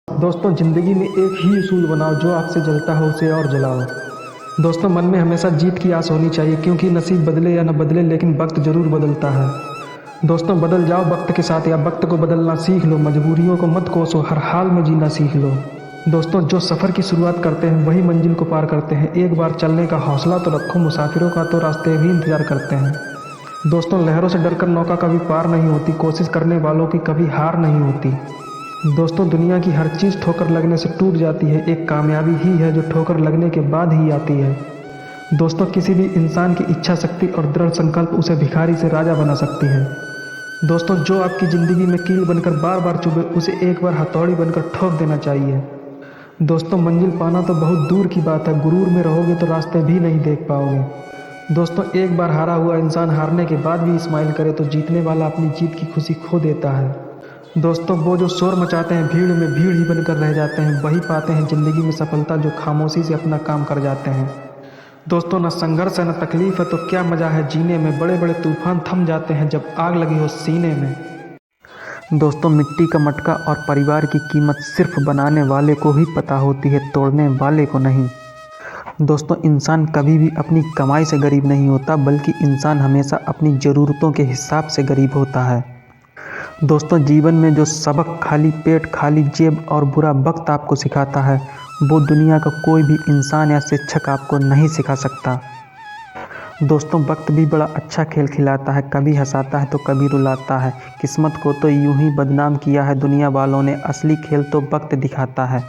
दोस्तों ज़िंदगी में एक ही उसूल बनाओ, जो आग से जलता हो उसे और जलाओ। दोस्तों मन में हमेशा जीत की आस होनी चाहिए, क्योंकि नसीब बदले या न बदले लेकिन वक्त ज़रूर बदलता है। दोस्तों बदल जाओ वक्त के साथ, या वक्त को बदलना सीख लो। मजबूरियों को मत कोसो, हर हाल में जीना सीख लो। दोस्तों जो सफ़र की शुरुआत करते हैं वही मंजिल को पार करते हैं। एक बार चलने का हौसला तो रखो, मुसाफिरों का तो रास्ते भी इंतज़ार करते हैं। दोस्तों लहरों से डरकर नौका कभी पार नहीं होती, कोशिश करने वालों की कभी हार नहीं होती। दोस्तों दुनिया की हर चीज़ ठोकर लगने से टूट जाती है, एक कामयाबी ही है जो ठोकर लगने के बाद ही आती है। दोस्तों किसी भी इंसान की इच्छा शक्ति और दृढ़ संकल्प उसे भिखारी से राजा बना सकती है। दोस्तों जो आपकी ज़िंदगी में कील बनकर बार बार चुभे, उसे एक बार हथौड़ी बनकर ठोक देना चाहिए। दोस्तों मंजिल पाना तो बहुत दूर की बात है, गुरूर में रहोगे तो रास्ते भी नहीं देख पाओगे। दोस्तों एक बार हारा हुआ इंसान हारने के बाद भी स्माइल करे तो जीतने वाला अपनी जीत की खुशी खो देता है। दोस्तों वो जो शोर मचाते हैं भीड़ में भीड़ ही बनकर रह जाते हैं, वही पाते हैं ज़िंदगी में सफलता जो खामोशी से अपना काम कर जाते हैं। दोस्तों न संघर्ष है न तकलीफ है तो क्या मज़ा है जीने में, बड़े बड़े तूफान थम जाते हैं जब आग लगी हो सीने में। दोस्तों मिट्टी का मटका और परिवार की कीमत सिर्फ बनाने वाले को ही पता होती है, तोड़ने वाले को नहीं। दोस्तों इंसान कभी भी अपनी कमाई से गरीब नहीं होता, बल्कि इंसान हमेशा अपनी ज़रूरतों के हिसाब से गरीब होता है। दोस्तों जीवन में जो सबक खाली पेट, खाली जेब और बुरा वक्त आपको सिखाता है, वो दुनिया का कोई भी इंसान या शिक्षक आपको नहीं सिखा सकता। दोस्तों वक्त भी बड़ा अच्छा खेल खिलाता है, कभी हंसाता है तो कभी रुलाता है। किस्मत को तो यूं ही बदनाम किया है दुनिया वालों ने, असली खेल तो वक्त दिखाता है।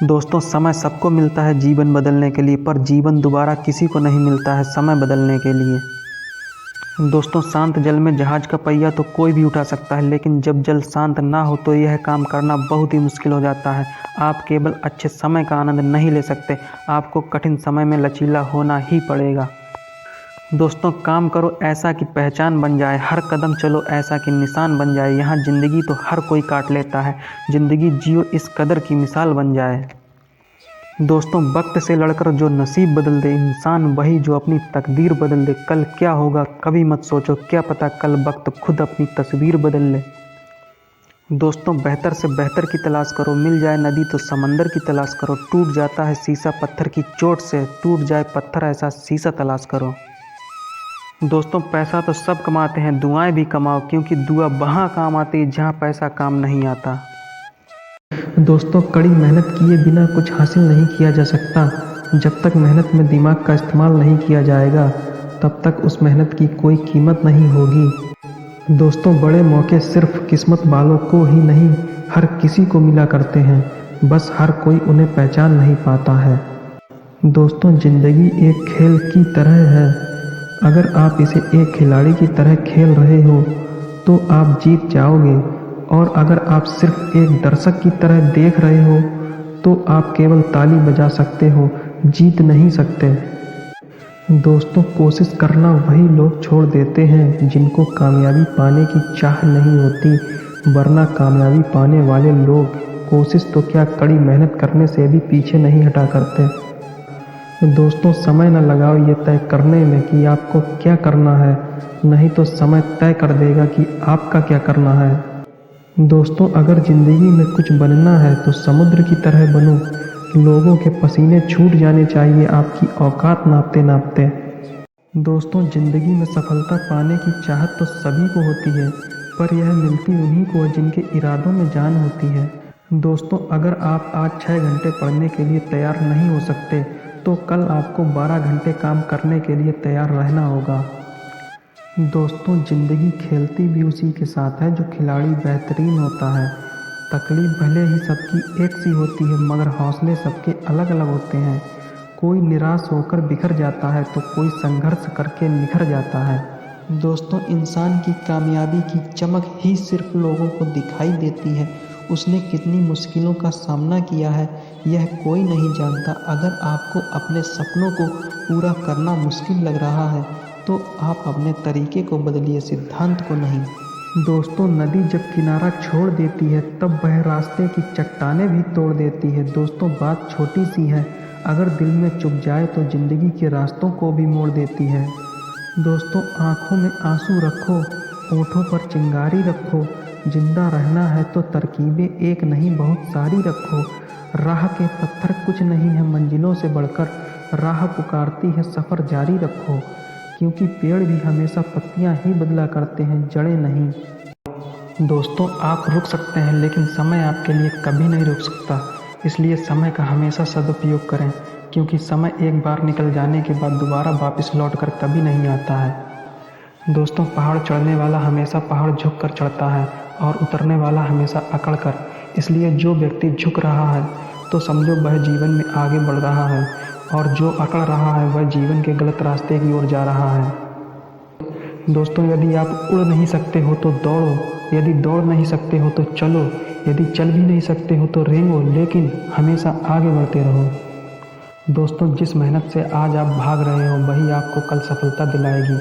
दोस्तों समय सबको मिलता है जीवन बदलने के लिए, पर जीवन दोबारा किसी को नहीं मिलता है समय बदलने के लिए। दोस्तों शांत जल में जहाज का पहिया तो कोई भी उठा सकता है, लेकिन जब जल शांत ना हो तो यह काम करना बहुत ही मुश्किल हो जाता है। आप केवल अच्छे समय का आनंद नहीं ले सकते, आपको कठिन समय में लचीला होना ही पड़ेगा। दोस्तों काम करो ऐसा कि पहचान बन जाए, हर कदम चलो ऐसा कि निशान बन जाए। यहाँ ज़िंदगी तो हर कोई काट लेता है, ज़िंदगी जियो इस कदर की मिसाल बन जाए। दोस्तों वक्त से लड़कर जो नसीब बदल दे, इंसान वही जो अपनी तकदीर बदल दे। कल क्या होगा कभी मत सोचो, क्या पता कल वक्त खुद अपनी तस्वीर बदल ले। दोस्तों बेहतर से बेहतर की तलाश करो, मिल जाए नदी तो समंदर की तलाश करो। टूट जाता है शीशा पत्थर की चोट से, टूट जाए पत्थर ऐसा शीशा तलाश करो। दोस्तों पैसा तो सब कमाते हैं, दुआएं भी कमाओ, क्योंकि दुआ वहाँ काम आती है जहाँ पैसा काम नहीं आता। दोस्तों कड़ी मेहनत किए बिना कुछ हासिल नहीं किया जा सकता। जब तक मेहनत में दिमाग का इस्तेमाल नहीं किया जाएगा, तब तक उस मेहनत की कोई कीमत नहीं होगी। दोस्तों बड़े मौके सिर्फ किस्मत वालों को ही नहीं, हर किसी को मिला करते हैं, बस हर कोई उन्हें पहचान नहीं पाता है। दोस्तों ज़िंदगी एक खेल की तरह है, अगर आप इसे एक खिलाड़ी की तरह खेल रहे हो तो आप जीत जाओगे, और अगर आप सिर्फ एक दर्शक की तरह देख रहे हो तो आप केवल ताली बजा सकते हो, जीत नहीं सकते। दोस्तों कोशिश करना वही लोग छोड़ देते हैं जिनको कामयाबी पाने की चाह नहीं होती, वरना कामयाबी पाने वाले लोग कोशिश तो क्या कड़ी मेहनत करने से भी पीछे नहीं हटा करते। दोस्तों समय न लगाओ ये तय करने में कि आपको क्या करना है, नहीं तो समय तय कर देगा कि आपका क्या करना है। दोस्तों अगर ज़िंदगी में कुछ बनना है तो समुद्र की तरह बनो, लोगों के पसीने छूट जाने चाहिए आपकी औकात नापते नापते। दोस्तों ज़िंदगी में सफलता पाने की चाहत तो सभी को होती है, पर यह मिलती उन्हीं को है जिनके इरादों में जान होती है। दोस्तों अगर आप आज 6 घंटे पढ़ने के लिए तैयार नहीं हो सकते, तो कल आपको 12 घंटे काम करने के लिए तैयार रहना होगा। दोस्तों ज़िंदगी खेलती भी उसी के साथ है जो खिलाड़ी बेहतरीन होता है। तकलीफ भले ही सबकी एक सी होती है, मगर हौसले सबके अलग अलग होते हैं। कोई निराश होकर बिखर जाता है तो कोई संघर्ष करके निखर जाता है। दोस्तों इंसान की कामयाबी की चमक ही सिर्फ लोगों को दिखाई देती है, उसने कितनी मुश्किलों का सामना किया है यह कोई नहीं जानता। अगर आपको अपने सपनों को पूरा करना मुश्किल लग रहा है तो आप अपने तरीके को बदलिए, सिद्धांत को नहीं। दोस्तों नदी जब किनारा छोड़ देती है तब वह रास्ते की चट्टानें भी तोड़ देती है। दोस्तों बात छोटी सी है, अगर दिल में चुभ जाए तो ज़िंदगी के रास्तों को भी मोड़ देती है। दोस्तों आँखों में आंसू रखो, होठों पर चिंगारी रखो, जिंदा रहना है तो तरकीबें एक नहीं बहुत सारी रखो। राह के पत्थर कुछ नहीं है मंजिलों से बढ़कर, राह पुकारती है सफ़र जारी रखो। क्योंकि पेड़ भी हमेशा पत्तियां ही बदला करते हैं, जड़ें नहीं। दोस्तों, आप रुक सकते हैं लेकिन समय आपके लिए कभी नहीं रुक सकता। इसलिए समय का हमेशा सदुपयोग करें, क्योंकि समय एक बार निकल जाने के बाद दोबारा वापस लौट कर कभी नहीं आता है। दोस्तों, पहाड़ चढ़ने वाला हमेशा पहाड़ झुक कर चढ़ता है और उतरने वाला हमेशा अकड़ कर। इसलिए जो व्यक्ति झुक रहा है तो समझो वह जीवन में आगे बढ़ रहा है, और जो अकड़ रहा है वह जीवन के गलत रास्ते की ओर जा रहा है। दोस्तों, यदि आप उड़ नहीं सकते हो तो दौड़ो, यदि दौड़ नहीं सकते हो तो चलो, यदि चल भी नहीं सकते हो तो रेंगो, लेकिन हमेशा आगे बढ़ते रहो। दोस्तों, जिस मेहनत से आज आप भाग रहे हो वही आपको कल सफलता दिलाएगी।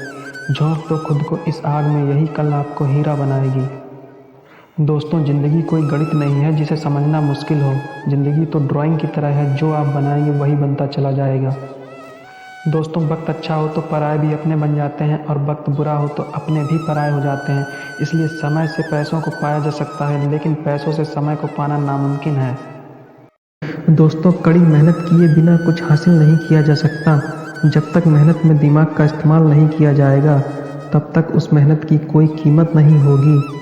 झोंक दो खुद को इस आग में, यही कल आपको हीरा बनाएगी। दोस्तों, ज़िंदगी कोई गणित नहीं है जिसे समझना मुश्किल हो। ज़िंदगी तो ड्राइंग की तरह है, जो आप बनाएंगे वही बनता चला जाएगा। दोस्तों, वक्त अच्छा हो तो पराये भी अपने बन जाते हैं, और वक्त बुरा हो तो अपने भी पराये हो जाते हैं। इसलिए समय से पैसों को पाया जा सकता है, लेकिन पैसों से समय को पाना नामुमकिन है। दोस्तों, कड़ी मेहनत किए बिना कुछ हासिल नहीं किया जा सकता। जब तक मेहनत में दिमाग का इस्तेमाल नहीं किया जाएगा तब तक उस मेहनत की कोई कीमत नहीं होगी।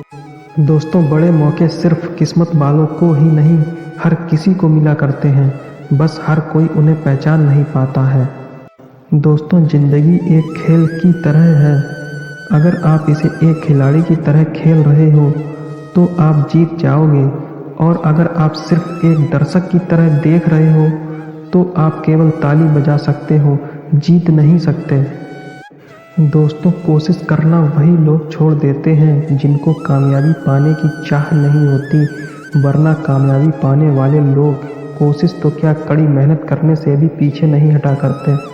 दोस्तों, बड़े मौके सिर्फ किस्मत वालों को ही नहीं, हर किसी को मिला करते हैं, बस हर कोई उन्हें पहचान नहीं पाता है। दोस्तों, ज़िंदगी एक खेल की तरह है। अगर आप इसे एक खिलाड़ी की तरह खेल रहे हो तो आप जीत जाओगे, और अगर आप सिर्फ एक दर्शक की तरह देख रहे हो तो आप केवल ताली बजा सकते हो, जीत नहीं सकते। दोस्तों, कोशिश करना वही लोग छोड़ देते हैं जिनको कामयाबी पाने की चाह नहीं होती, वरना कामयाबी पाने वाले लोग कोशिश तो क्या कड़ी मेहनत करने से भी पीछे नहीं हटा करते।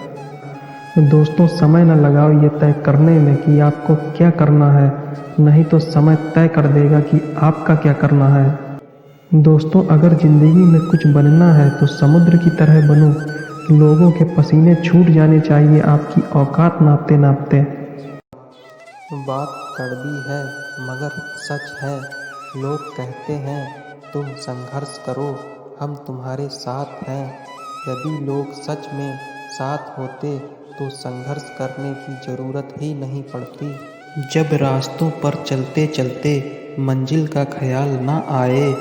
दोस्तों, समय न लगाओ ये तय करने में कि आपको क्या करना है, नहीं तो समय तय कर देगा कि आपका क्या करना है। दोस्तों, अगर ज़िंदगी में कुछ बनना है तो समुद्र की तरह बनो। लोगों के पसीने छूट जाने चाहिए आपकी औकात नापते नापते। बात कड़वी है मगर सच है। लोग कहते हैं तुम संघर्ष करो, हम तुम्हारे साथ हैं। यदि लोग सच में साथ होते तो संघर्ष करने की ज़रूरत ही नहीं पड़ती। जब रास्तों पर चलते चलते मंजिल का ख्याल ना आए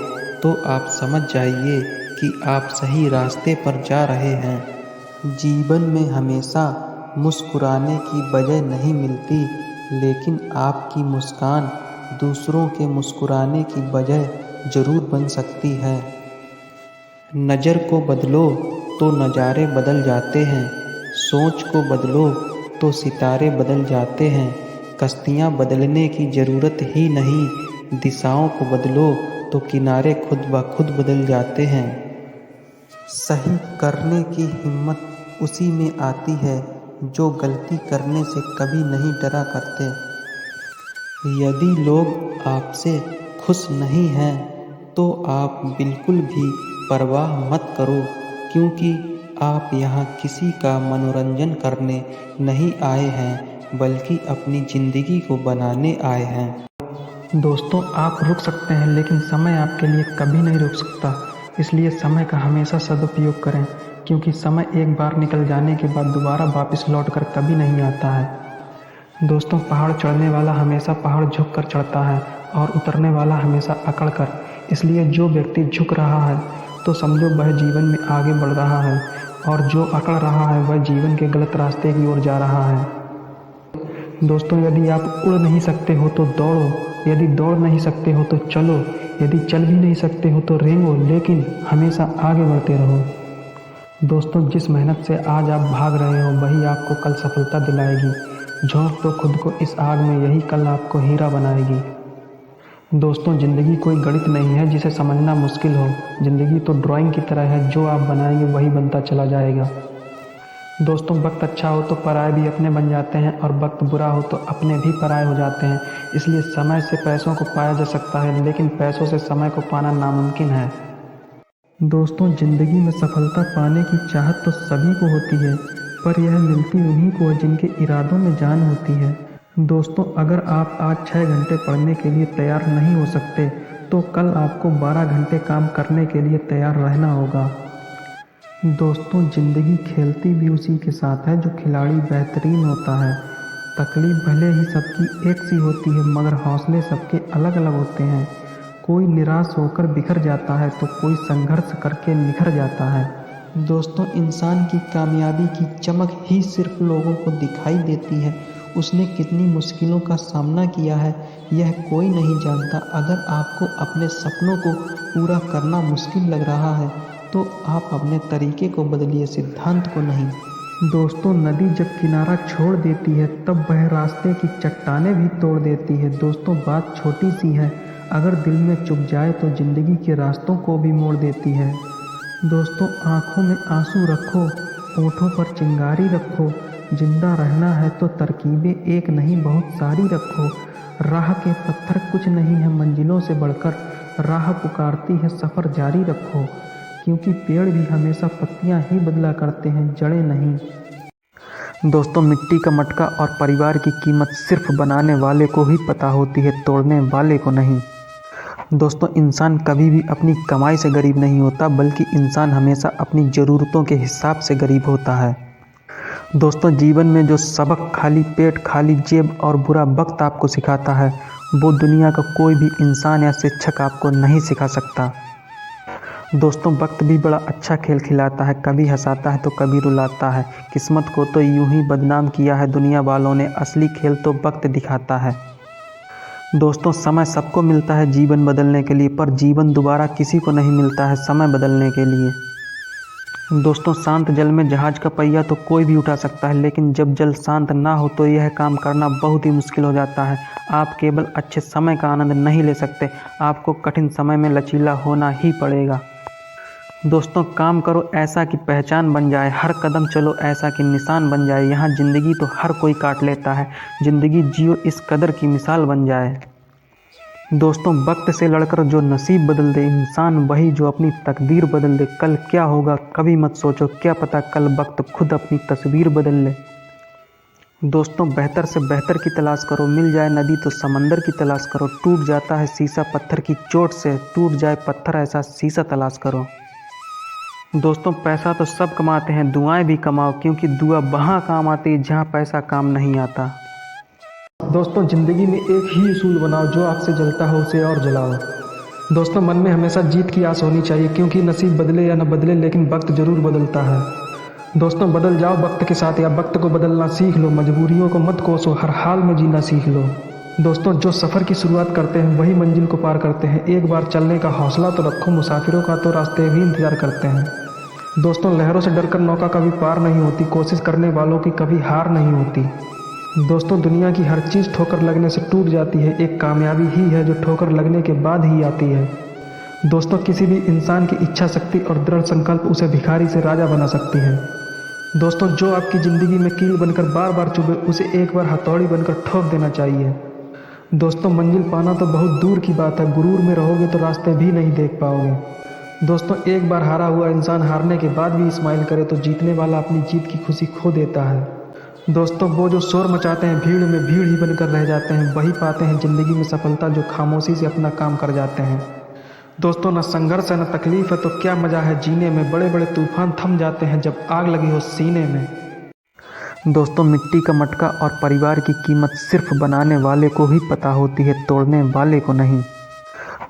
तो आप समझ जाइए कि आप सही रास्ते पर जा रहे हैं। जीवन में हमेशा मुस्कुराने की वजह नहीं मिलती, लेकिन आपकी मुस्कान दूसरों के मुस्कुराने की वजह ज़रूर बन सकती है। नज़र को बदलो तो नज़ारे बदल जाते हैं, सोच को बदलो तो सितारे बदल जाते हैं। कश्तियाँ बदलने की ज़रूरत ही नहीं, दिशाओं को बदलो तो किनारे खुद ब खुद बदल जाते हैं। सही करने की हिम्मत उसी में आती है जो गलती करने से कभी नहीं डरा करते। यदि लोग आपसे खुश नहीं हैं तो आप बिल्कुल भी परवाह मत करो, क्योंकि आप यहाँ किसी का मनोरंजन करने नहीं आए हैं, बल्कि अपनी ज़िंदगी को बनाने आए हैं। दोस्तों, आप रुक सकते हैं लेकिन समय आपके लिए कभी नहीं रुक सकता। इसलिए समय का हमेशा सदुपयोग करें, क्योंकि समय एक बार निकल जाने के बाद दोबारा वापस लौट कर कभी नहीं आता है। दोस्तों, पहाड़ चढ़ने वाला हमेशा पहाड़ झुक कर चढ़ता है और उतरने वाला हमेशा अकड़ कर। इसलिए जो व्यक्ति झुक रहा है तो समझो वह जीवन में आगे बढ़ रहा है, और जो अकड़ रहा है वह जीवन के गलत रास्ते की ओर जा रहा है। दोस्तों, यदि आप उड़ नहीं सकते हो तो दौड़ो, यदि दौड़ नहीं सकते हो तो चलो, यदि चल भी नहीं सकते हो तो रेंगो, लेकिन हमेशा आगे बढ़ते रहो। दोस्तों, जिस मेहनत से आज आप भाग रहे हो वही आपको कल सफलता दिलाएगी। झोंक दो खुद को इस आग में, यही कल आपको हीरा बनाएगी। दोस्तों, ज़िंदगी कोई गणित नहीं है जिसे समझना मुश्किल हो। ज़िंदगी तो ड्राइंग की तरह है, जो आप बनाएंगे वही बनता चला जाएगा। दोस्तों, वक्त अच्छा हो तो पराये भी अपने बन जाते हैं, और वक्त बुरा हो तो अपने भी पराये हो जाते हैं। इसलिए समय से पैसों को पाया जा सकता है, लेकिन पैसों से समय को पाना नामुमकिन है। दोस्तों, ज़िंदगी में सफलता पाने की चाहत तो सभी को होती है, पर यह मिलती उन्हीं को है जिनके इरादों में जान होती है। दोस्तों, अगर आप आज 6 घंटे पढ़ने के लिए तैयार नहीं हो सकते तो कल आपको 12 घंटे काम करने के लिए तैयार रहना होगा। दोस्तों, ज़िंदगी खेलती भी उसी के साथ है जो खिलाड़ी बेहतरीन होता है। तकलीफ भले ही सबकी एक सी होती है मगर हौसले सबके अलग अलग होते हैं। कोई निराश होकर बिखर जाता है तो कोई संघर्ष करके निखर जाता है। दोस्तों, इंसान की कामयाबी की चमक ही सिर्फ लोगों को दिखाई देती है। उसने कितनी मुश्किलों का सामना किया है यह कोई नहीं जानता। अगर आपको अपने सपनों को पूरा करना मुश्किल लग रहा है तो आप अपने तरीके को बदलिए, सिद्धांत को नहीं। दोस्तों, नदी जब किनारा छोड़ देती है तब वह रास्ते की चट्टानें भी तोड़ देती है। दोस्तों, बात छोटी सी है, अगर दिल में चुभ जाए तो ज़िंदगी के रास्तों को भी मोड़ देती है। दोस्तों, आँखों में आंसू रखो, होठों पर चिंगारी रखो। जिंदा रहना है तो तरकीबें एक नहीं बहुत सारी रखो। राह के पत्थर कुछ नहीं है मंजिलों से बढ़कर, राह पुकारती है सफ़र जारी रखो। क्योंकि पेड़ भी हमेशा पत्तियां ही बदला करते हैं, जड़ें नहीं। दोस्तों, मिट्टी का मटका और परिवार की कीमत सिर्फ बनाने वाले को ही पता होती है, तोड़ने वाले को नहीं। दोस्तों, इंसान कभी भी अपनी कमाई से गरीब नहीं होता बल्कि इंसान हमेशा अपनी ज़रूरतों के हिसाब से गरीब होता है। दोस्तों, जीवन में जो सबक खाली पेट, खाली जेब और बुरा वक्त आपको सिखाता है वो दुनिया का कोई भी इंसान या शिक्षक आपको नहीं सिखा सकता। दोस्तों, वक्त भी बड़ा अच्छा खेल खिलाता है, कभी हंसाता है तो कभी रुलाता है। किस्मत को तो यूं ही बदनाम किया है दुनिया वालों ने, असली खेल तो वक्त दिखाता है। दोस्तों, समय सबको मिलता है जीवन बदलने के लिए, पर जीवन दोबारा किसी को नहीं मिलता है समय बदलने के लिए। दोस्तों, शांत जल में जहाज का पहिया तो कोई भी उठा सकता है, लेकिन जब जल शांत ना हो तो यह काम करना बहुत ही मुश्किल हो जाता है। आप केवल अच्छे समय का आनंद नहीं ले सकते, आपको कठिन समय में लचीला होना ही पड़ेगा। दोस्तों, काम करो ऐसा कि पहचान बन जाए, हर कदम चलो ऐसा कि निशान बन जाए। यहाँ ज़िंदगी तो हर कोई काट लेता है, ज़िंदगी जियो इस कदर की मिसाल बन जाए। दोस्तों, वक्त से लड़कर जो नसीब बदल दे, इंसान वही जो अपनी तकदीर बदल दे। कल क्या होगा कभी मत सोचो, क्या पता कल वक्त खुद अपनी तस्वीर बदल ले। दोस्तों, बेहतर से बेहतर की तलाश करो, मिल जाए नदी तो समंदर की तलाश करो। टूट जाता है शीशा पत्थर की चोट से, टूट जाए पत्थर ऐसा शीशा तलाश करो। दोस्तों, पैसा तो सब कमाते हैं, दुआएं भी कमाओ, क्योंकि दुआ वहाँ काम आती है जहाँ पैसा काम नहीं आता। दोस्तों, ज़िंदगी में एक ही उसूल बनाओ, जो आपसे जलता हो उसे और जलाओ। दोस्तों, मन में हमेशा जीत की आस होनी चाहिए, क्योंकि नसीब बदले या न बदले लेकिन वक्त ज़रूर बदलता है। दोस्तों, बदल जाओ वक्त के साथ या वक्त को बदलना सीख लो। मजबूरियों को मत कोसो, हर हाल में जीना सीख लो। दोस्तों, जो सफ़र की शुरुआत करते हैं वही मंजिल को पार करते हैं। एक बार चलने का हौसला तो रखो, मुसाफिरों का तो रास्ते भी इंतज़ार करते हैं। दोस्तों, लहरों से डरकर नौका कभी पार नहीं होती, कोशिश करने वालों की कभी हार नहीं होती। दोस्तों, दुनिया की हर चीज़ ठोकर लगने से टूट जाती है, एक कामयाबी ही है जो ठोकर लगने के बाद ही आती है। दोस्तों, किसी भी इंसान की इच्छा शक्ति और दृढ़ संकल्प उसे भिखारी से राजा बना सकती है। दोस्तों, जो आपकी ज़िंदगी में कील बनकर बार बार चुभे उसे एक बार हथौड़ी बनकर ठोक देना चाहिए। दोस्तों, मंजिल पाना तो बहुत दूर की बात है, गुरूर में रहोगे तो रास्ते भी नहीं देख पाओगे। दोस्तों, एक बार हारा हुआ इंसान हारने के बाद भी स्माइल करे तो जीतने वाला अपनी जीत की खुशी खो देता है। दोस्तों, वो जो शोर मचाते हैं भीड़ में भीड़ ही बनकर रह जाते हैं, वही पाते हैं ज़िंदगी में सफलता जो खामोशी से अपना काम कर जाते हैं। दोस्तों, न संघर्ष है न तकलीफ है तो क्या मज़ा है जीने में, बड़े बड़े तूफान थम जाते हैं जब आग लगी हो सीने में। दोस्तों, मिट्टी का मटका और परिवार की कीमत सिर्फ बनाने वाले को ही पता होती है, तोड़ने वाले को नहीं।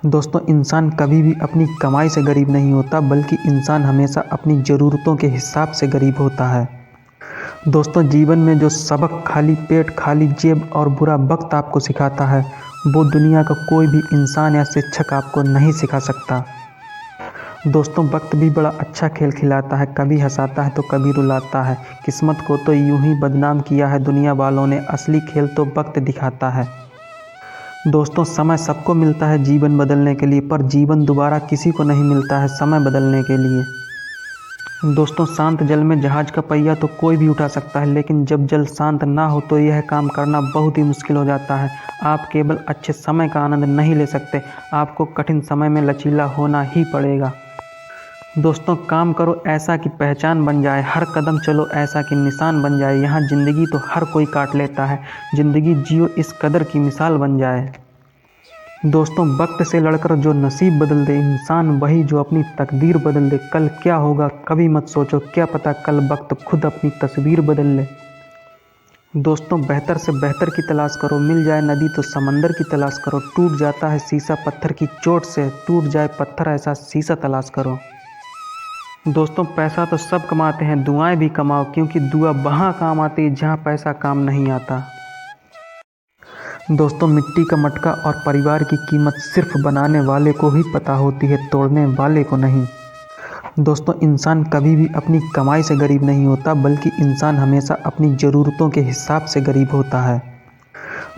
दोस्तों, इंसान कभी भी अपनी कमाई से गरीब नहीं होता बल्कि इंसान हमेशा अपनी ज़रूरतों के हिसाब से गरीब होता है। दोस्तों, जीवन में जो सबक खाली पेट, खाली जेब और बुरा वक्त आपको सिखाता है वो दुनिया का कोई भी इंसान या शिक्षक आपको नहीं सिखा सकता। दोस्तों, वक्त भी बड़ा अच्छा खेल खिलाता है, कभी हंसाता है तो कभी रुलाता है। किस्मत को तो यूं ही बदनाम किया है दुनिया वालों ने, असली खेल तो वक्त दिखाता है। दोस्तों, समय सबको मिलता है जीवन बदलने के लिए, पर जीवन दोबारा किसी को नहीं मिलता है समय बदलने के लिए। दोस्तों, शांत जल में जहाज का पहिया तो कोई भी उठा सकता है, लेकिन जब जल शांत ना हो तो यह काम करना बहुत ही मुश्किल हो जाता है। आप केवल अच्छे समय का आनंद नहीं ले सकते, आपको कठिन समय में लचीला होना ही पड़ेगा। दोस्तों काम करो ऐसा कि पहचान बन जाए, हर कदम चलो ऐसा कि निशान बन जाए। यहाँ ज़िंदगी तो हर कोई काट लेता है, ज़िंदगी जियो इस कदर की मिसाल बन जाए। दोस्तों वक्त से लड़कर जो नसीब बदल दे, इंसान वही जो अपनी तकदीर बदल दे। कल क्या होगा कभी मत सोचो, क्या पता कल वक्त खुद अपनी तस्वीर बदल ले। दोस्तों बेहतर से बेहतर की तलाश करो, मिल जाए नदी तो समंदर की तलाश करो। टूट जाता है शीशा पत्थर की चोट से, टूट जाए पत्थर ऐसा शीशा तलाश करो। दोस्तों पैसा तो सब कमाते हैं, दुआएं भी कमाओ, क्योंकि दुआ वहाँ काम आती है जहाँ पैसा काम नहीं आता। दोस्तों मिट्टी का मटका और परिवार की कीमत सिर्फ बनाने वाले को ही पता होती है, तोड़ने वाले को नहीं। दोस्तों इंसान कभी भी अपनी कमाई से गरीब नहीं होता, बल्कि इंसान हमेशा अपनी ज़रूरतों के हिसाब से गरीब होता है।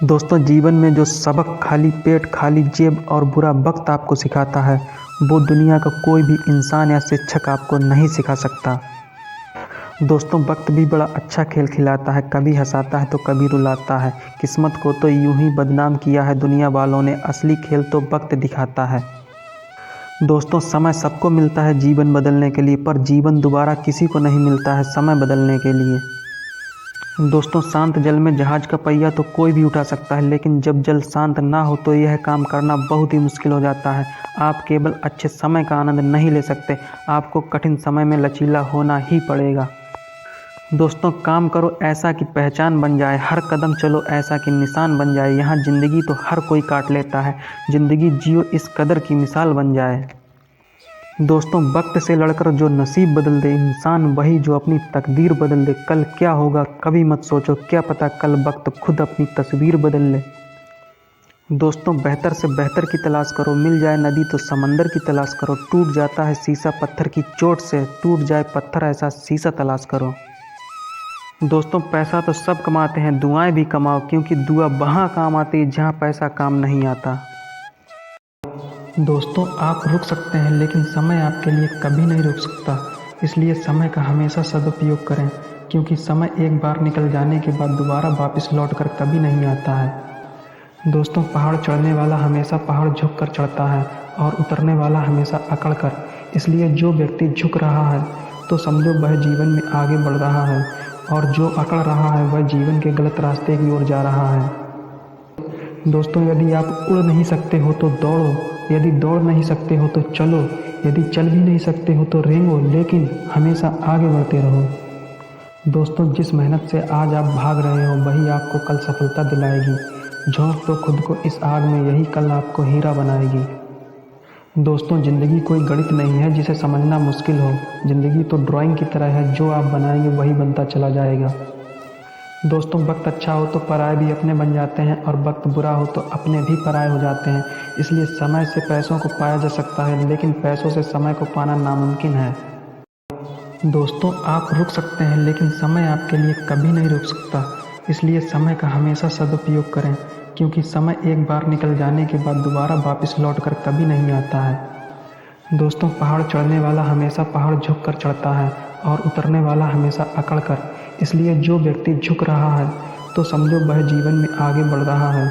दोस्तों जीवन में जो सबक खाली पेट, खाली जेब और बुरा वक्त आपको सिखाता है, वो दुनिया का कोई भी इंसान या शिक्षक आपको नहीं सिखा सकता। दोस्तों वक्त भी बड़ा अच्छा खेल खिलाता है, कभी हंसाता है तो कभी रुलाता है। किस्मत को तो यूं ही बदनाम किया है दुनिया वालों ने, असली खेल तो वक्त दिखाता है। दोस्तों समय सबको मिलता है जीवन बदलने के लिए, पर जीवन दोबारा किसी को नहीं मिलता है समय बदलने के लिए। दोस्तों शांत जल में जहाज का पहिया तो कोई भी उठा सकता है, लेकिन जब जल शांत ना हो तो यह काम करना बहुत ही मुश्किल हो जाता है। आप केवल अच्छे समय का आनंद नहीं ले सकते, आपको कठिन समय में लचीला होना ही पड़ेगा। दोस्तों काम करो ऐसा कि पहचान बन जाए, हर कदम चलो ऐसा कि निशान बन जाए। यहाँ ज़िंदगी तो हर कोई काट लेता है, ज़िंदगी जियो इस कदर की मिसाल बन जाए। दोस्तों वक्त से लड़कर जो नसीब बदल दे, इंसान वही जो अपनी तकदीर बदल दे। कल क्या होगा कभी मत सोचो, क्या पता कल वक्त खुद अपनी तस्वीर बदल ले। दोस्तों बेहतर से बेहतर की तलाश करो, मिल जाए नदी तो समंदर की तलाश करो। टूट जाता है शीशा पत्थर की चोट से, टूट जाए पत्थर ऐसा शीशा तलाश करो। दोस्तों पैसा तो सब कमाते हैं, दुआएं भी कमाओ, क्योंकि दुआ वहाँ काम आती है जहाँ पैसा काम नहीं आता। दोस्तों आप रुक सकते हैं, लेकिन समय आपके लिए कभी नहीं रुक सकता। इसलिए समय का हमेशा सदुपयोग करें, क्योंकि समय एक बार निकल जाने के बाद दोबारा वापस लौट कर कभी नहीं आता है। दोस्तों पहाड़ चढ़ने वाला हमेशा पहाड़ झुक कर चढ़ता है और उतरने वाला हमेशा अकड़ कर। इसलिए जो व्यक्ति झुक रहा है तो समझो वह जीवन में आगे बढ़ रहा है, और जो अकड़ रहा है वह जीवन के गलत रास्ते की ओर जा रहा है। दोस्तों यदि आप उड़ नहीं सकते हो तो दौड़ो, यदि दौड़ नहीं सकते हो तो चलो, यदि चल भी नहीं सकते हो तो रेंगो, लेकिन हमेशा आगे बढ़ते रहो। दोस्तों जिस मेहनत से आज आप भाग रहे हो वही आपको कल सफलता दिलाएगी। झोंक दो खुद को इस आग में, यही कल आपको हीरा बनाएगी। दोस्तों ज़िंदगी कोई गणित नहीं है जिसे समझना मुश्किल हो, ज़िंदगी तो ड्राइंग की तरह है, जो आप बनाएंगे वही बनता चला जाएगा। दोस्तों वक्त अच्छा हो तो पराये भी अपने बन जाते हैं, और वक्त बुरा हो तो अपने भी पराये हो जाते हैं। इसलिए समय से पैसों को पाया जा सकता है, लेकिन पैसों से समय को पाना नामुमकिन है। दोस्तों आप रुक सकते हैं, लेकिन समय आपके लिए कभी नहीं रुक सकता। इसलिए समय का हमेशा सदुपयोग करें, क्योंकि समय एक बार निकल जाने के बाद दोबारा वापस लौट कर कभी नहीं आता है। दोस्तों पहाड़ चढ़ने वाला हमेशा पहाड़ झुक कर चढ़ता है, और उतरने वाला हमेशा अकड़ कर। इसलिए जो व्यक्ति झुक रहा है तो समझो वह जीवन में आगे बढ़ रहा है,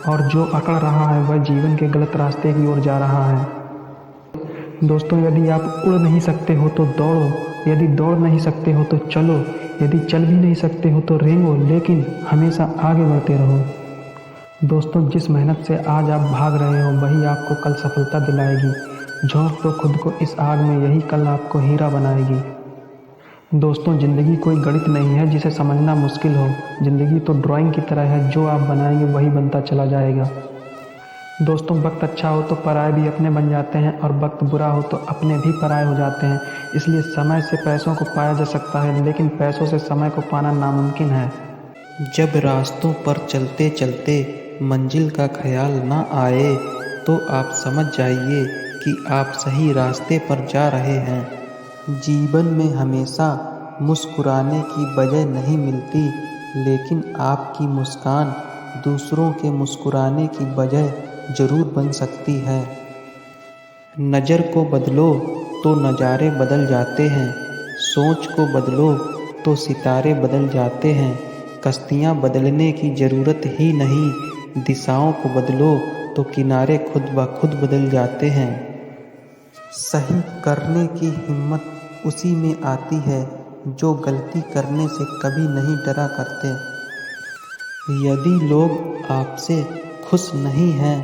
और जो अकड़ रहा है वह जीवन के गलत रास्ते की ओर जा रहा है। दोस्तों यदि आप उड़ नहीं सकते हो तो दौड़ो, यदि दौड़ नहीं सकते हो तो चलो, यदि चल भी नहीं सकते हो तो रेंगो, लेकिन हमेशा आगे बढ़ते रहो। दोस्तों जिस मेहनत से आज आप भाग रहे हो वही आपको कल सफलता दिलाएगी। झोंक दो खुद को इस आग में, यही कल आपको हीरा बनाएगी। दोस्तों ज़िंदगी कोई गणित नहीं है जिसे समझना मुश्किल हो, ज़िंदगी तो ड्राइंग की तरह है, जो आप बनाएंगे वही बनता चला जाएगा। दोस्तों वक्त अच्छा हो तो पराये भी अपने बन जाते हैं, और वक्त बुरा हो तो अपने भी पराये हो जाते हैं। इसलिए समय से पैसों को पाया जा सकता है, लेकिन पैसों से समय को पाना नामुमकिन है। जब रास्तों पर चलते चलते मंजिल का ख्याल ना आए, तो आप समझ जाइए कि आप सही रास्ते पर जा रहे हैं। जीवन में हमेशा मुस्कुराने की वजह नहीं मिलती, लेकिन आपकी मुस्कान दूसरों के मुस्कुराने की वजह ज़रूर बन सकती है। नज़र को बदलो तो नज़ारे बदल जाते हैं, सोच को बदलो तो सितारे बदल जाते हैं। कश्तियाँ बदलने की ज़रूरत ही नहीं, दिशाओं को बदलो तो किनारे खुद ब खुद बदल जाते हैं। सही करने की हिम्मत उसी में आती है जो गलती करने से कभी नहीं डरा करते। यदि लोग आपसे खुश नहीं हैं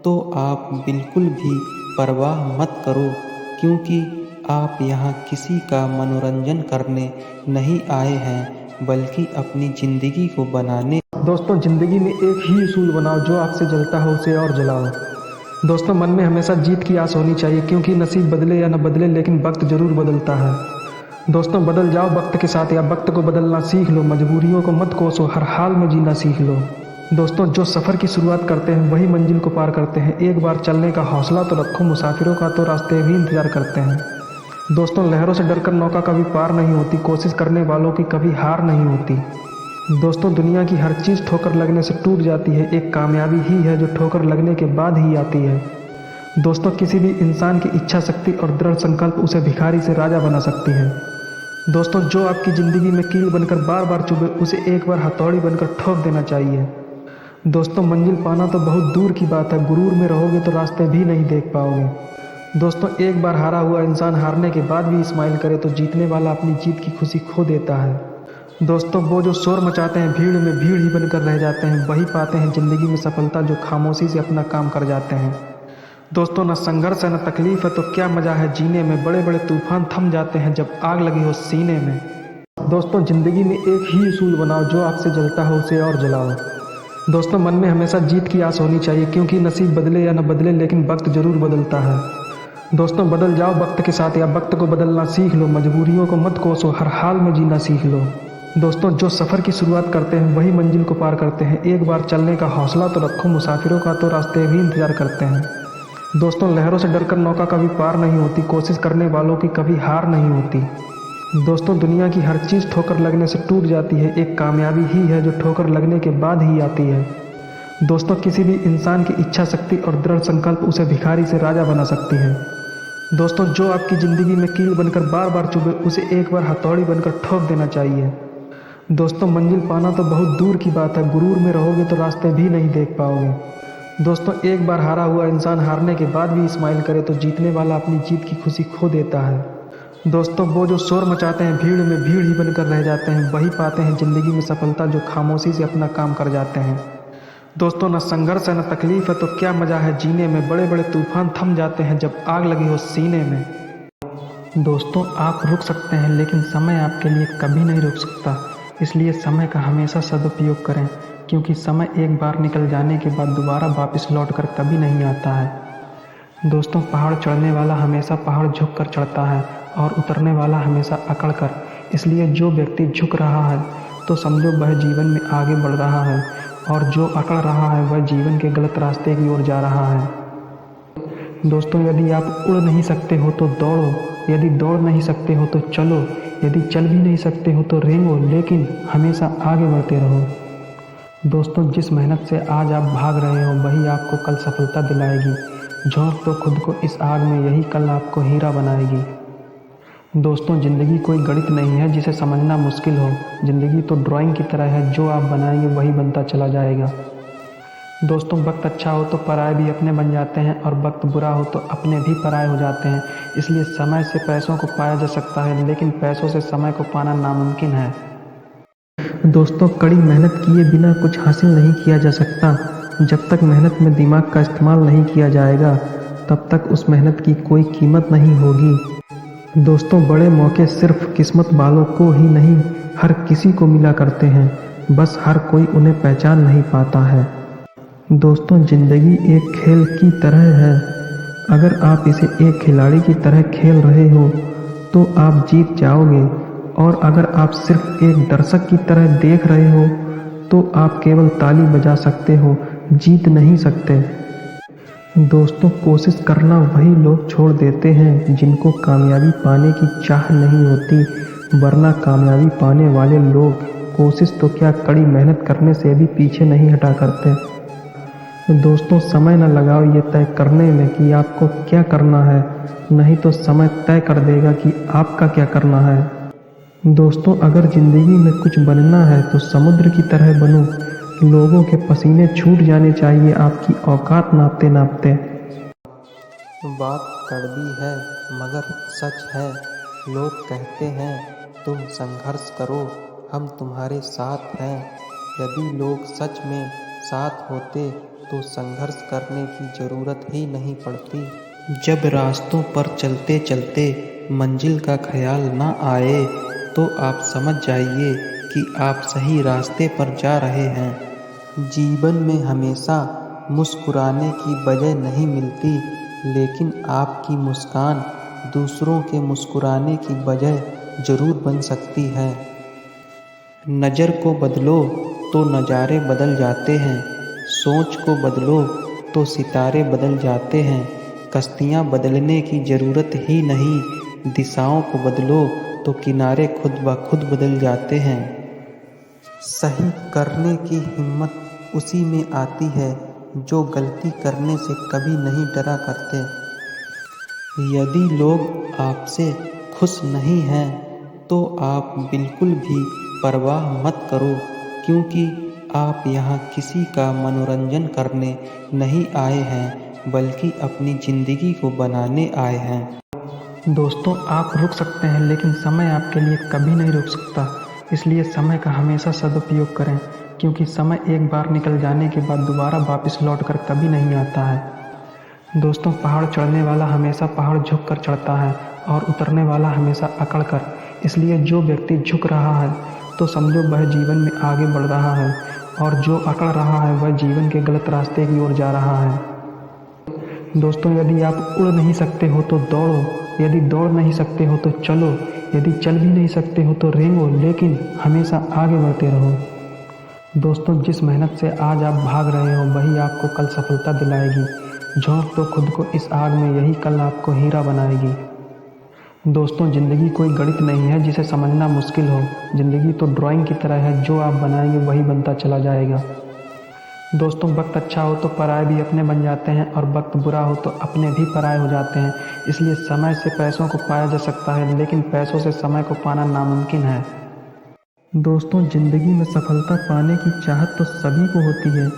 तो आप बिल्कुल भी परवाह मत करो, क्योंकि आप यहाँ किसी का मनोरंजन करने नहीं आए हैं बल्कि अपनी ज़िंदगी को बनाने। दोस्तों, ज़िंदगी में एक ही उसूल बनाओ, जो आग से जलता हो उसे और जलाओ। दोस्तों, मन में हमेशा जीत की आस होनी चाहिए, क्योंकि नसीब बदले या न बदले लेकिन वक्त ज़रूर बदलता है। दोस्तों, बदल जाओ वक्त के साथ या वक्त को बदलना सीख लो। मजबूरियों को मत कोसो, हर हाल में जीना सीख लो। दोस्तों, जो सफ़र की शुरुआत करते हैं वही मंजिल को पार करते हैं। एक बार चलने का हौसला तो रखो, मुसाफिरों का तो रास्ते भी इंतज़ार करते हैं। दोस्तों, लहरों से डरकर नौका कभी पार नहीं होती, कोशिश करने वालों की कभी हार नहीं होती। दोस्तों, दुनिया की हर चीज़ ठोकर लगने से टूट जाती है, एक कामयाबी ही है जो ठोकर लगने के बाद ही आती है। दोस्तों, किसी भी इंसान की इच्छा शक्ति और दृढ़ संकल्प उसे भिखारी से राजा बना सकती है। दोस्तों, जो आपकी ज़िंदगी में कील बनकर बार बार चुभे उसे एक बार हथौड़ी बनकर ठोक देना चाहिए। दोस्तों, मंजिल पाना तो बहुत दूर की बात है, गुरूर में रहोगे तो रास्ते भी नहीं देख पाओगे। दोस्तों, एक बार हारा हुआ इंसान हारने के बाद भी स्माइल करे तो जीतने वाला अपनी जीत की खुशी खो देता है। दोस्तों, वो जो शोर मचाते हैं भीड़ में भीड़ ही बनकर रह जाते हैं, वही पाते हैं ज़िंदगी में सफलता जो खामोशी से अपना काम कर जाते हैं। दोस्तों, न संघर्ष है न तकलीफ है तो क्या मज़ा है जीने में, बड़े बड़े तूफान थम जाते हैं जब आग लगी हो सीने में। दोस्तों, ज़िंदगी में एक ही उसूल बनाओ, जो आग से जलता हो उसे और जलाओ। दोस्तों, मन में हमेशा जीत की आस होनी चाहिए, क्योंकि नसीब बदले या न बदले लेकिन वक्त ज़रूर बदलता है। दोस्तों, बदल जाओ वक्त के साथ या वक्त को बदलना सीख लो। मजबूरियों को मत कोसो, हर हाल में जीना सीख लो। दोस्तों, जो सफ़र की शुरुआत करते हैं वही मंजिल को पार करते हैं। एक बार चलने का हौसला तो रखो, मुसाफिरों का तो रास्ते भी इंतज़ार करते हैं। दोस्तों, लहरों से डरकर नौका कभी पार नहीं होती, कोशिश करने वालों की कभी हार नहीं होती। दोस्तों, दुनिया की हर चीज़ ठोकर लगने से टूट जाती है, एक कामयाबी ही है जो ठोकर लगने के बाद ही आती है। दोस्तों, किसी भी इंसान की इच्छा शक्ति और दृढ़ संकल्प उसे भिखारी से राजा बना सकती है। दोस्तों, जो आपकी ज़िंदगी में कील बनकर बार बार चुभे उसे एक बार हथौड़ी बनकर ठोक देना चाहिए। दोस्तों, मंजिल पाना तो बहुत दूर की बात है, गुरूर में रहोगे तो रास्ते भी नहीं देख पाओगे। दोस्तों, एक बार हारा हुआ इंसान हारने के बाद भी स्माइल करे तो जीतने वाला अपनी जीत की खुशी खो देता है। दोस्तों, वो जो शोर मचाते हैं भीड़ में भीड़ ही बनकर रह जाते हैं, वही पाते हैं ज़िंदगी में सफलता जो खामोशी से अपना काम कर जाते हैं। दोस्तों, न संघर्ष है न तकलीफ है तो क्या मज़ा है जीने में, बड़े बड़े तूफान थम जाते हैं जब आग लगी हो सीने में। दोस्तों, आप रुक सकते हैं लेकिन समय आपके लिए कभी नहीं रुक सकता, इसलिए समय का हमेशा सदुपयोग करें, क्योंकि समय एक बार निकल जाने के बाद दोबारा वापस लौट कर कभी नहीं आता है। दोस्तों, पहाड़ चढ़ने वाला हमेशा पहाड़ झुक कर चढ़ता है और उतरने वाला हमेशा अकड़ कर, इसलिए जो व्यक्ति झुक रहा है तो समझो वह जीवन में आगे बढ़ रहा है, और जो अकड़ रहा है वह जीवन के गलत रास्ते की ओर जा रहा है। दोस्तों, यदि आप उड़ नहीं सकते हो तो दौड़ो, यदि दौड़ नहीं सकते हो तो चलो, यदि चल भी नहीं सकते हो तो रेंगो, लेकिन हमेशा आगे बढ़ते रहो। दोस्तों, जिस मेहनत से आज आप भाग रहे हो वही आपको कल सफलता दिलाएगी। झोंक दो खुद को इस आग में, यही कल आपको हीरा बनाएगी। दोस्तों, ज़िंदगी कोई गणित नहीं है जिसे समझना मुश्किल हो, ज़िंदगी तो ड्राइंग की तरह है, जो आप बनाएंगे वही बनता चला जाएगा। दोस्तों, वक्त अच्छा हो तो पराए भी अपने बन जाते हैं और वक्त बुरा हो तो अपने भी पराए हो जाते हैं। इसलिए समय से पैसों को पाया जा सकता है, लेकिन पैसों से समय को पाना नामुमकिन है। दोस्तों, कड़ी मेहनत किए बिना कुछ हासिल नहीं किया जा सकता। जब तक मेहनत में दिमाग का इस्तेमाल नहीं किया जाएगा तब तक उस मेहनत की कोई कीमत नहीं होगी। दोस्तों, बड़े मौके सिर्फ किस्मत वालों को ही नहीं हर किसी को मिला करते हैं, बस हर कोई उन्हें पहचान नहीं पाता है। दोस्तों, ज़िंदगी एक खेल की तरह है, अगर आप इसे एक खिलाड़ी की तरह खेल रहे हो तो आप जीत जाओगे, और अगर आप सिर्फ एक दर्शक की तरह देख रहे हो तो आप केवल ताली बजा सकते हो, जीत नहीं सकते। दोस्तों, कोशिश करना वही लोग छोड़ देते हैं जिनको कामयाबी पाने की चाह नहीं होती, वरना कामयाबी पाने वाले लोग कोशिश तो क्या कड़ी मेहनत करने से भी पीछे नहीं हटा करते। दोस्तों, समय न लगाओ ये तय करने में कि आपको क्या करना है, नहीं तो समय तय कर देगा कि आपका क्या करना है। दोस्तों, अगर ज़िंदगी में कुछ बनना है तो समुद्र की तरह बनो, लोगों के पसीने छूट जाने चाहिए आपकी औकात नापते नापते। बात कड़वी है मगर सच है। लोग कहते हैं तुम संघर्ष करो, हम तुम्हारे साथ हैं। यदि लोग सच में साथ होते तो संघर्ष करने की ज़रूरत ही नहीं पड़ती। जब रास्तों पर चलते चलते मंजिल का ख्याल ना आए तो आप समझ जाइए कि आप सही रास्ते पर जा रहे हैं। जीवन में हमेशा मुस्कुराने की वजह नहीं मिलती, लेकिन आपकी मुस्कान दूसरों के मुस्कुराने की वजह ज़रूर बन सकती है। नज़र को बदलो तो नज़ारे बदल जाते हैं, सोच को बदलो तो सितारे बदल जाते हैं। कश्तियाँ बदलने की ज़रूरत ही नहीं, दिशाओं को बदलो तो किनारे खुद ब खुद बदल जाते हैं। सही करने की हिम्मत उसी में आती है जो गलती करने से कभी नहीं डरा करते। यदि लोग आपसे खुश नहीं हैं तो आप बिल्कुल भी परवाह मत करो, क्योंकि आप यहाँ किसी का मनोरंजन करने नहीं आए हैं बल्कि अपनी ज़िंदगी को बनाने आए हैं। दोस्तों, आप रुक सकते हैं लेकिन समय आपके लिए कभी नहीं रुक सकता। इसलिए समय का हमेशा सदुपयोग करें, क्योंकि समय एक बार निकल जाने के बाद दोबारा वापस लौटकर कभी नहीं आता है। दोस्तों, पहाड़ चढ़ने वाला हमेशा पहाड़ झुककर चढ़ता है और उतरने वाला हमेशा अकड़ कर। इसलिए जो व्यक्ति झुक रहा है तो समझो वह जीवन में आगे बढ़ रहा है, और जो अकड़ रहा है वह जीवन के गलत रास्ते की ओर जा रहा है। दोस्तों, यदि आप उड़ नहीं सकते हो तो दौड़ो, यदि दौड़ नहीं सकते हो तो चलो, यदि चल भी नहीं सकते हो तो रेंगो, लेकिन हमेशा आगे बढ़ते रहो। दोस्तों, जिस मेहनत से आज आप भाग रहे हो वही आपको कल सफलता दिलाएगी। झोंक दो खुद को इस आग में, यही कल आपको हीरा बनाएगी। दोस्तों, ज़िंदगी कोई गणित नहीं है जिसे समझना मुश्किल हो। ज़िंदगी तो ड्राइंग की तरह है, जो आप बनाएंगे वही बनता चला जाएगा। दोस्तों, वक्त अच्छा हो तो पराए भी अपने बन जाते हैं, और वक्त बुरा हो तो अपने भी पराए हो जाते हैं। इसलिए समय से पैसों को पाया जा सकता है, लेकिन पैसों से समय को पाना नामुमकिन है। दोस्तों, ज़िंदगी में सफलता पाने की चाहत तो सभी को होती है,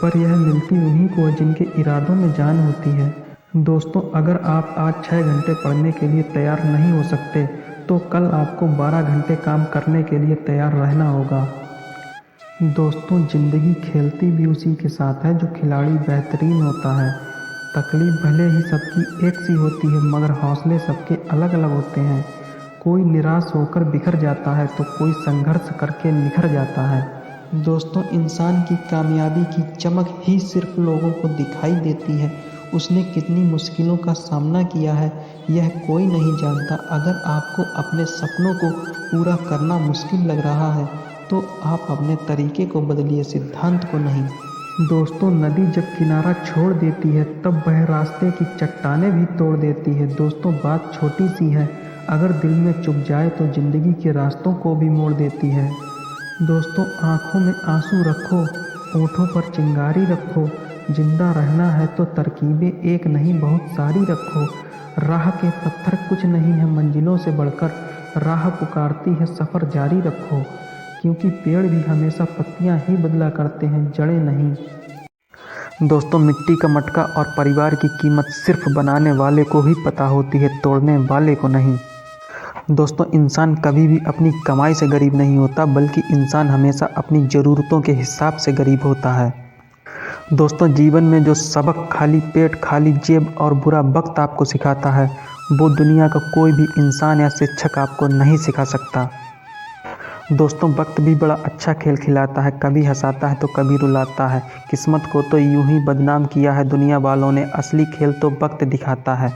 पर यह मिलती उन्हीं को है जिनके इरादों में जान होती है। दोस्तों, अगर आप आज 6 घंटे पढ़ने के लिए तैयार नहीं हो सकते तो कल आपको 12 घंटे काम करने के लिए तैयार रहना होगा। दोस्तों, ज़िंदगी खेलती भी उसी के साथ है जो खिलाड़ी बेहतरीन होता है। तकलीफ भले ही सबकी एक सी होती है, मगर हौसले सबके अलग अलग होते हैं। कोई निराश होकर बिखर जाता है तो कोई संघर्ष करके निखर जाता है। दोस्तों, इंसान की कामयाबी की चमक ही सिर्फ लोगों को दिखाई देती है। उसने कितनी मुश्किलों का सामना किया है यह कोई नहीं जानता। अगर आपको अपने सपनों को पूरा करना मुश्किल लग रहा है तो आप अपने तरीके को बदलिए, सिद्धांत को नहीं। दोस्तों, नदी जब किनारा छोड़ देती है तब वह रास्ते की चट्टानें भी तोड़ देती है। दोस्तों, बात छोटी सी है, अगर दिल में चुभ जाए तो ज़िंदगी के रास्तों को भी मोड़ देती है। दोस्तों, आँखों में आंसू रखो, होठों पर चिंगारी रखो। जिंदा रहना है तो तरकीबें एक नहीं बहुत सारी रखो। राह के पत्थर कुछ नहीं है मंजिलों से बढ़कर, राह पुकारती है सफ़र जारी रखो। क्योंकि पेड़ भी हमेशा पत्तियां ही बदला करते हैं, जड़ें नहीं। दोस्तों, मिट्टी का मटका और परिवार की कीमत सिर्फ बनाने वाले को ही पता होती है, तोड़ने वाले को नहीं। दोस्तों, इंसान कभी भी अपनी कमाई से गरीब नहीं होता, बल्कि इंसान हमेशा अपनी ज़रूरतों के हिसाब से गरीब होता है। दोस्तों, जीवन में जो सबक खाली पेट, खाली जेब और बुरा वक्त आपको सिखाता है, वो दुनिया का कोई भी इंसान या शिक्षक आपको नहीं सिखा सकता। दोस्तों, वक्त भी बड़ा अच्छा खेल खिलाता है, कभी हंसाता है तो कभी रुलाता है। किस्मत को तो यूं ही बदनाम किया है दुनिया वालों ने, असली खेल तो वक्त दिखाता है।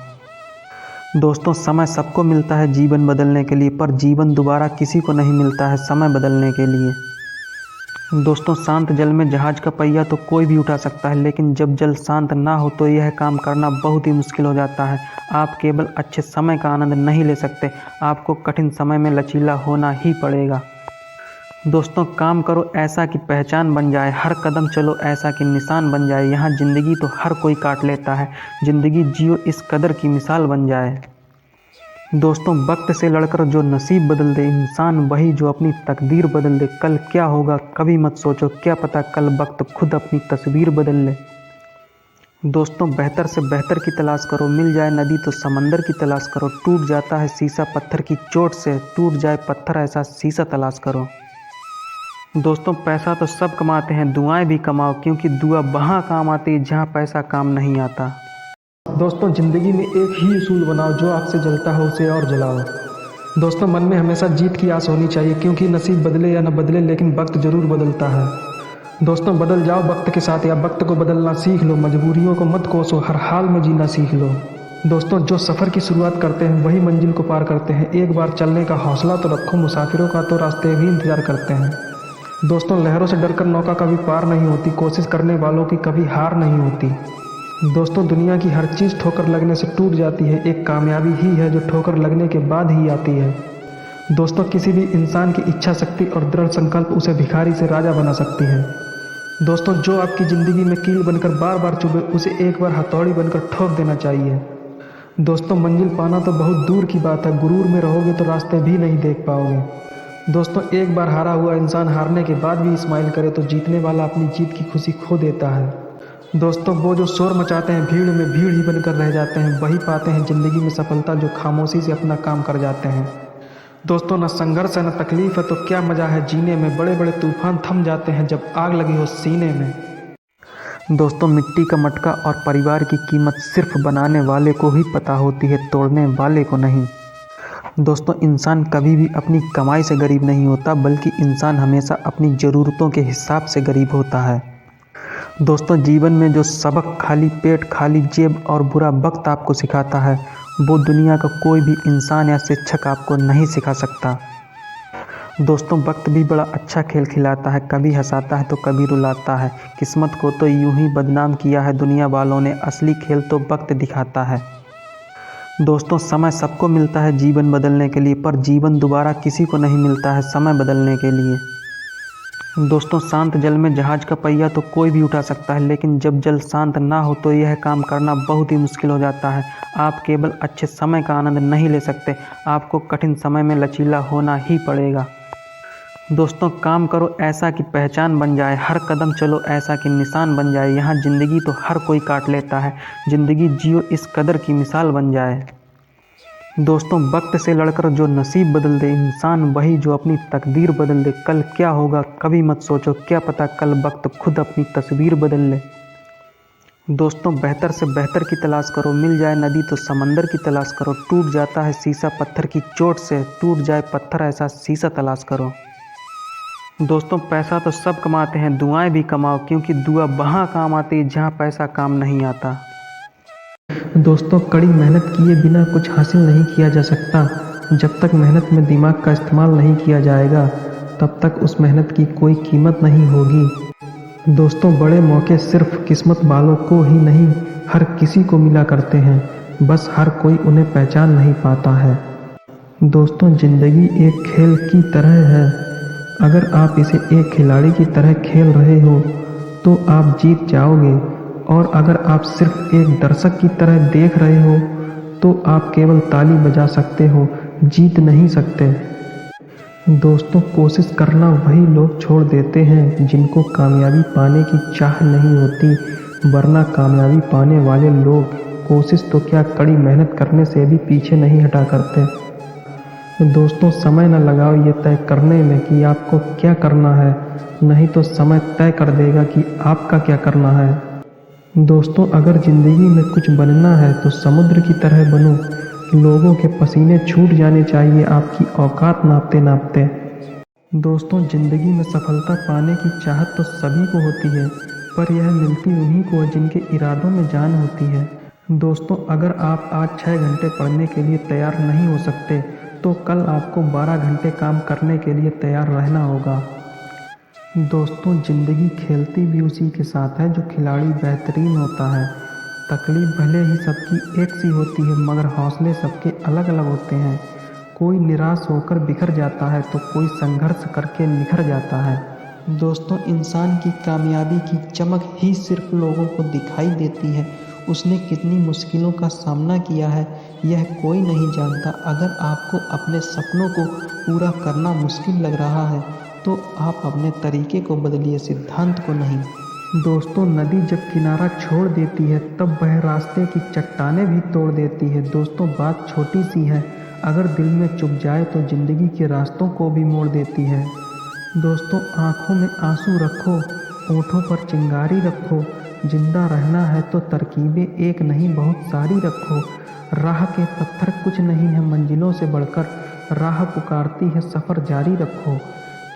दोस्तों, समय सबको मिलता है जीवन बदलने के लिए, पर जीवन दोबारा किसी को नहीं मिलता है समय बदलने के लिए। दोस्तों, शांत जल में जहाज का पहिया तो कोई भी उठा सकता है, लेकिन जब जल शांत ना हो तो यह काम करना बहुत ही मुश्किल हो जाता है। आप केवल अच्छे समय का आनंद नहीं ले सकते, आपको कठिन समय में लचीला होना ही पड़ेगा। दोस्तों, काम करो ऐसा कि पहचान बन जाए, हर कदम चलो ऐसा कि निशान बन जाए। यहाँ ज़िंदगी तो हर कोई काट लेता है, ज़िंदगी जियो इस कदर की मिसाल बन जाए। दोस्तों, वक्त से लड़कर जो नसीब बदल दे इंसान वही जो अपनी तकदीर बदल दे। कल क्या होगा कभी मत सोचो, क्या पता कल वक्त खुद अपनी तस्वीर बदल ले। दोस्तों बेहतर से बेहतर की तलाश करो, मिल जाए नदी तो समंदर की तलाश करो, टूट जाता है शीशा पत्थर की चोट से, टूट जाए पत्थर ऐसा शीशा तलाश करो। दोस्तों पैसा तो सब कमाते हैं, दुआएं भी कमाओ, क्योंकि दुआ वहाँ काम आती है जहाँ पैसा काम नहीं आता। दोस्तों ज़िंदगी में एक ही उसूल बनाओ, जो आग से जलता हो उसे और जलाओ। दोस्तों मन में हमेशा जीत की आस होनी चाहिए, क्योंकि नसीब बदले या न बदले लेकिन वक्त ज़रूर बदलता है। दोस्तों बदल जाओ वक्त के साथ या वक्त को बदलना सीख लो, मजबूरियों को मत कोसो, हर हाल में जीना सीख लो। दोस्तों जो सफ़र की शुरुआत करते हैं वही मंजिल को पार करते हैं, एक बार चलने का हौसला तो रखो, मुसाफिरों का तो रास्ते भी इंतज़ार करते हैं। दोस्तों लहरों से डरकर नौका कभी पार नहीं होती, कोशिश करने वालों की कभी हार नहीं होती। दोस्तों दुनिया की हर चीज़ ठोकर लगने से टूट जाती है, एक कामयाबी ही है जो ठोकर लगने के बाद ही आती है। दोस्तों किसी भी इंसान की इच्छा शक्ति और दृढ़ संकल्प उसे भिखारी से राजा बना सकती है। दोस्तों जो आपकी ज़िंदगी में कील बनकर बार बार चुभे उसे एक बार हथौड़ी बनकर ठोक देना चाहिए। दोस्तों मंजिल पाना तो बहुत दूर की बात है, गुरूर में रहोगे तो रास्ते भी नहीं देख पाओगे। दोस्तों एक बार हारा हुआ इंसान हारने के बाद भी स्माइल करे तो जीतने वाला अपनी जीत की खुशी खो देता है। दोस्तों वो जो शोर मचाते हैं भीड़ में भीड़ ही बनकर रह जाते हैं, वही पाते हैं ज़िंदगी में सफलता जो खामोशी से अपना काम कर जाते हैं। दोस्तों न संघर्ष है न तकलीफ है तो क्या मज़ा है जीने में, बड़े बड़े तूफान थम जाते हैं जब आग लगी हो सीने में। दोस्तों मिट्टी का मटका और परिवार की कीमत सिर्फ बनाने वाले को ही पता होती है, तोड़ने वाले को नहीं। दोस्तों इंसान कभी भी अपनी कमाई से गरीब नहीं होता, बल्कि इंसान हमेशा अपनी ज़रूरतों के हिसाब से गरीब होता है। दोस्तों जीवन में जो सबक खाली पेट, खाली जेब और बुरा वक्त आपको सिखाता है, वो दुनिया का कोई भी इंसान या शिक्षक आपको नहीं सिखा सकता। दोस्तों वक्त भी बड़ा अच्छा खेल खिलाता है, कभी हंसाता है तो कभी रुलाता है, किस्मत को तो यूं ही बदनाम किया है दुनिया वालों ने, असली खेल तो वक्त दिखाता है। दोस्तों समय सबको मिलता है जीवन बदलने के लिए, पर जीवन दोबारा किसी को नहीं मिलता है समय बदलने के लिए। दोस्तों शांत जल में जहाज का पहिया तो कोई भी उठा सकता है, लेकिन जब जल शांत ना हो तो यह काम करना बहुत ही मुश्किल हो जाता है। आप केवल अच्छे समय का आनंद नहीं ले सकते, आपको कठिन समय में लचीला होना ही पड़ेगा। दोस्तों काम करो ऐसा कि पहचान बन जाए, हर कदम चलो ऐसा कि निशान बन जाए, यहाँ ज़िंदगी तो हर कोई काट लेता है, ज़िंदगी जियो इस कदर की मिसाल बन जाए। दोस्तों वक्त से लड़कर जो नसीब बदल दे इंसान वही जो अपनी तकदीर बदल दे। कल क्या होगा कभी मत सोचो, क्या पता कल वक्त खुद अपनी तस्वीर बदल ले। दोस्तों बेहतर से बेहतर की तलाश करो, मिल जाए नदी तो समंदर की तलाश करो, टूट जाता है शीशा पत्थर की चोट से, टूट जाए पत्थर ऐसा शीशा तलाश करो। दोस्तों पैसा तो सब कमाते हैं, दुआएं भी कमाओ, क्योंकि दुआ वहाँ काम आती है जहाँ पैसा काम नहीं आता। दोस्तों कड़ी मेहनत किए बिना कुछ हासिल नहीं किया जा सकता। जब तक मेहनत में दिमाग का इस्तेमाल नहीं किया जाएगा तब तक उस मेहनत की कोई कीमत नहीं होगी। दोस्तों बड़े मौके सिर्फ किस्मत वालों को ही नहीं हर किसी को मिला करते हैं, बस हर कोई उन्हें पहचान नहीं पाता है। दोस्तों ज़िंदगी एक खेल की तरह है, अगर आप इसे एक खिलाड़ी की तरह खेल रहे हो तो आप जीत जाओगे, और अगर आप सिर्फ एक दर्शक की तरह देख रहे हो तो आप केवल ताली बजा सकते हो, जीत नहीं सकते। दोस्तों कोशिश करना वही लोग छोड़ देते हैं जिनको कामयाबी पाने की चाह नहीं होती, वरना कामयाबी पाने वाले लोग कोशिश तो क्या कड़ी मेहनत करने से भी पीछे नहीं हटा करते। दोस्तों समय न लगाओ ये तय करने में कि आपको क्या करना है, नहीं तो समय तय कर देगा कि आपका क्या करना है। दोस्तों अगर ज़िंदगी में कुछ बनना है तो समुद्र की तरह बनो, लोगों के पसीने छूट जाने चाहिए आपकी औकात नापते नापते। दोस्तों ज़िंदगी में सफलता पाने की चाहत तो सभी को होती है, पर यह मिलती उन्हीं को है जिनके इरादों में जान होती है। दोस्तों अगर आप आज 6 घंटे पढ़ने के लिए तैयार नहीं हो सकते तो कल आपको 12 घंटे काम करने के लिए तैयार रहना होगा। दोस्तों ज़िंदगी खेलती भी उसी के साथ है जो खिलाड़ी बेहतरीन होता है। तकलीफ भले ही सबकी एक सी होती है, मगर हौसले सबके अलग अलग होते हैं। कोई निराश होकर बिखर जाता है तो कोई संघर्ष करके निखर जाता है। दोस्तों इंसान की कामयाबी की चमक ही सिर्फ लोगों को दिखाई देती है, उसने कितनी मुश्किलों का सामना किया है यह कोई नहीं जानता। अगर आपको अपने सपनों को पूरा करना मुश्किल लग रहा है तो आप अपने तरीके को बदलिए, सिद्धांत को नहीं। दोस्तों नदी जब किनारा छोड़ देती है तब वह रास्ते की चट्टानें भी तोड़ देती है। दोस्तों बात छोटी सी है, अगर दिल में चुभ जाए तो ज़िंदगी के रास्तों को भी मोड़ देती है। दोस्तों आँखों में आंसू रखो, होठों पर चिंगारी रखो, जिंदा रहना है तो तरकीबें एक नहीं बहुत सारी रखो। राह के पत्थर कुछ नहीं है मंजिलों से बढ़कर, राह पुकारती है सफ़र जारी रखो।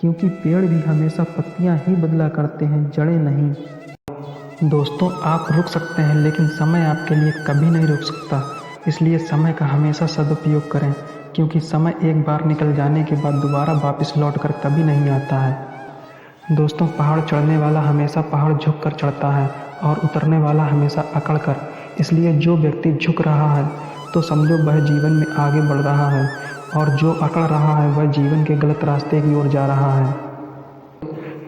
क्योंकि पेड़ भी हमेशा पत्तियां ही बदला करते हैं, जड़ें नहीं। दोस्तों आप रुक सकते हैं लेकिन समय आपके लिए कभी नहीं रुक सकता, इसलिए समय का हमेशा सदुपयोग करें, क्योंकि समय एक बार निकल जाने के बाद दोबारा वापस लौट कर कभी नहीं आता है। दोस्तों पहाड़ चढ़ने वाला हमेशा पहाड़ झुक कर चढ़ता है और उतरने वाला हमेशा अकड़ कर, इसलिए जो व्यक्ति झुक रहा है तो समझो वह जीवन में आगे बढ़ रहा है, और जो अकड़ रहा है वह जीवन के गलत रास्ते की ओर जा रहा है।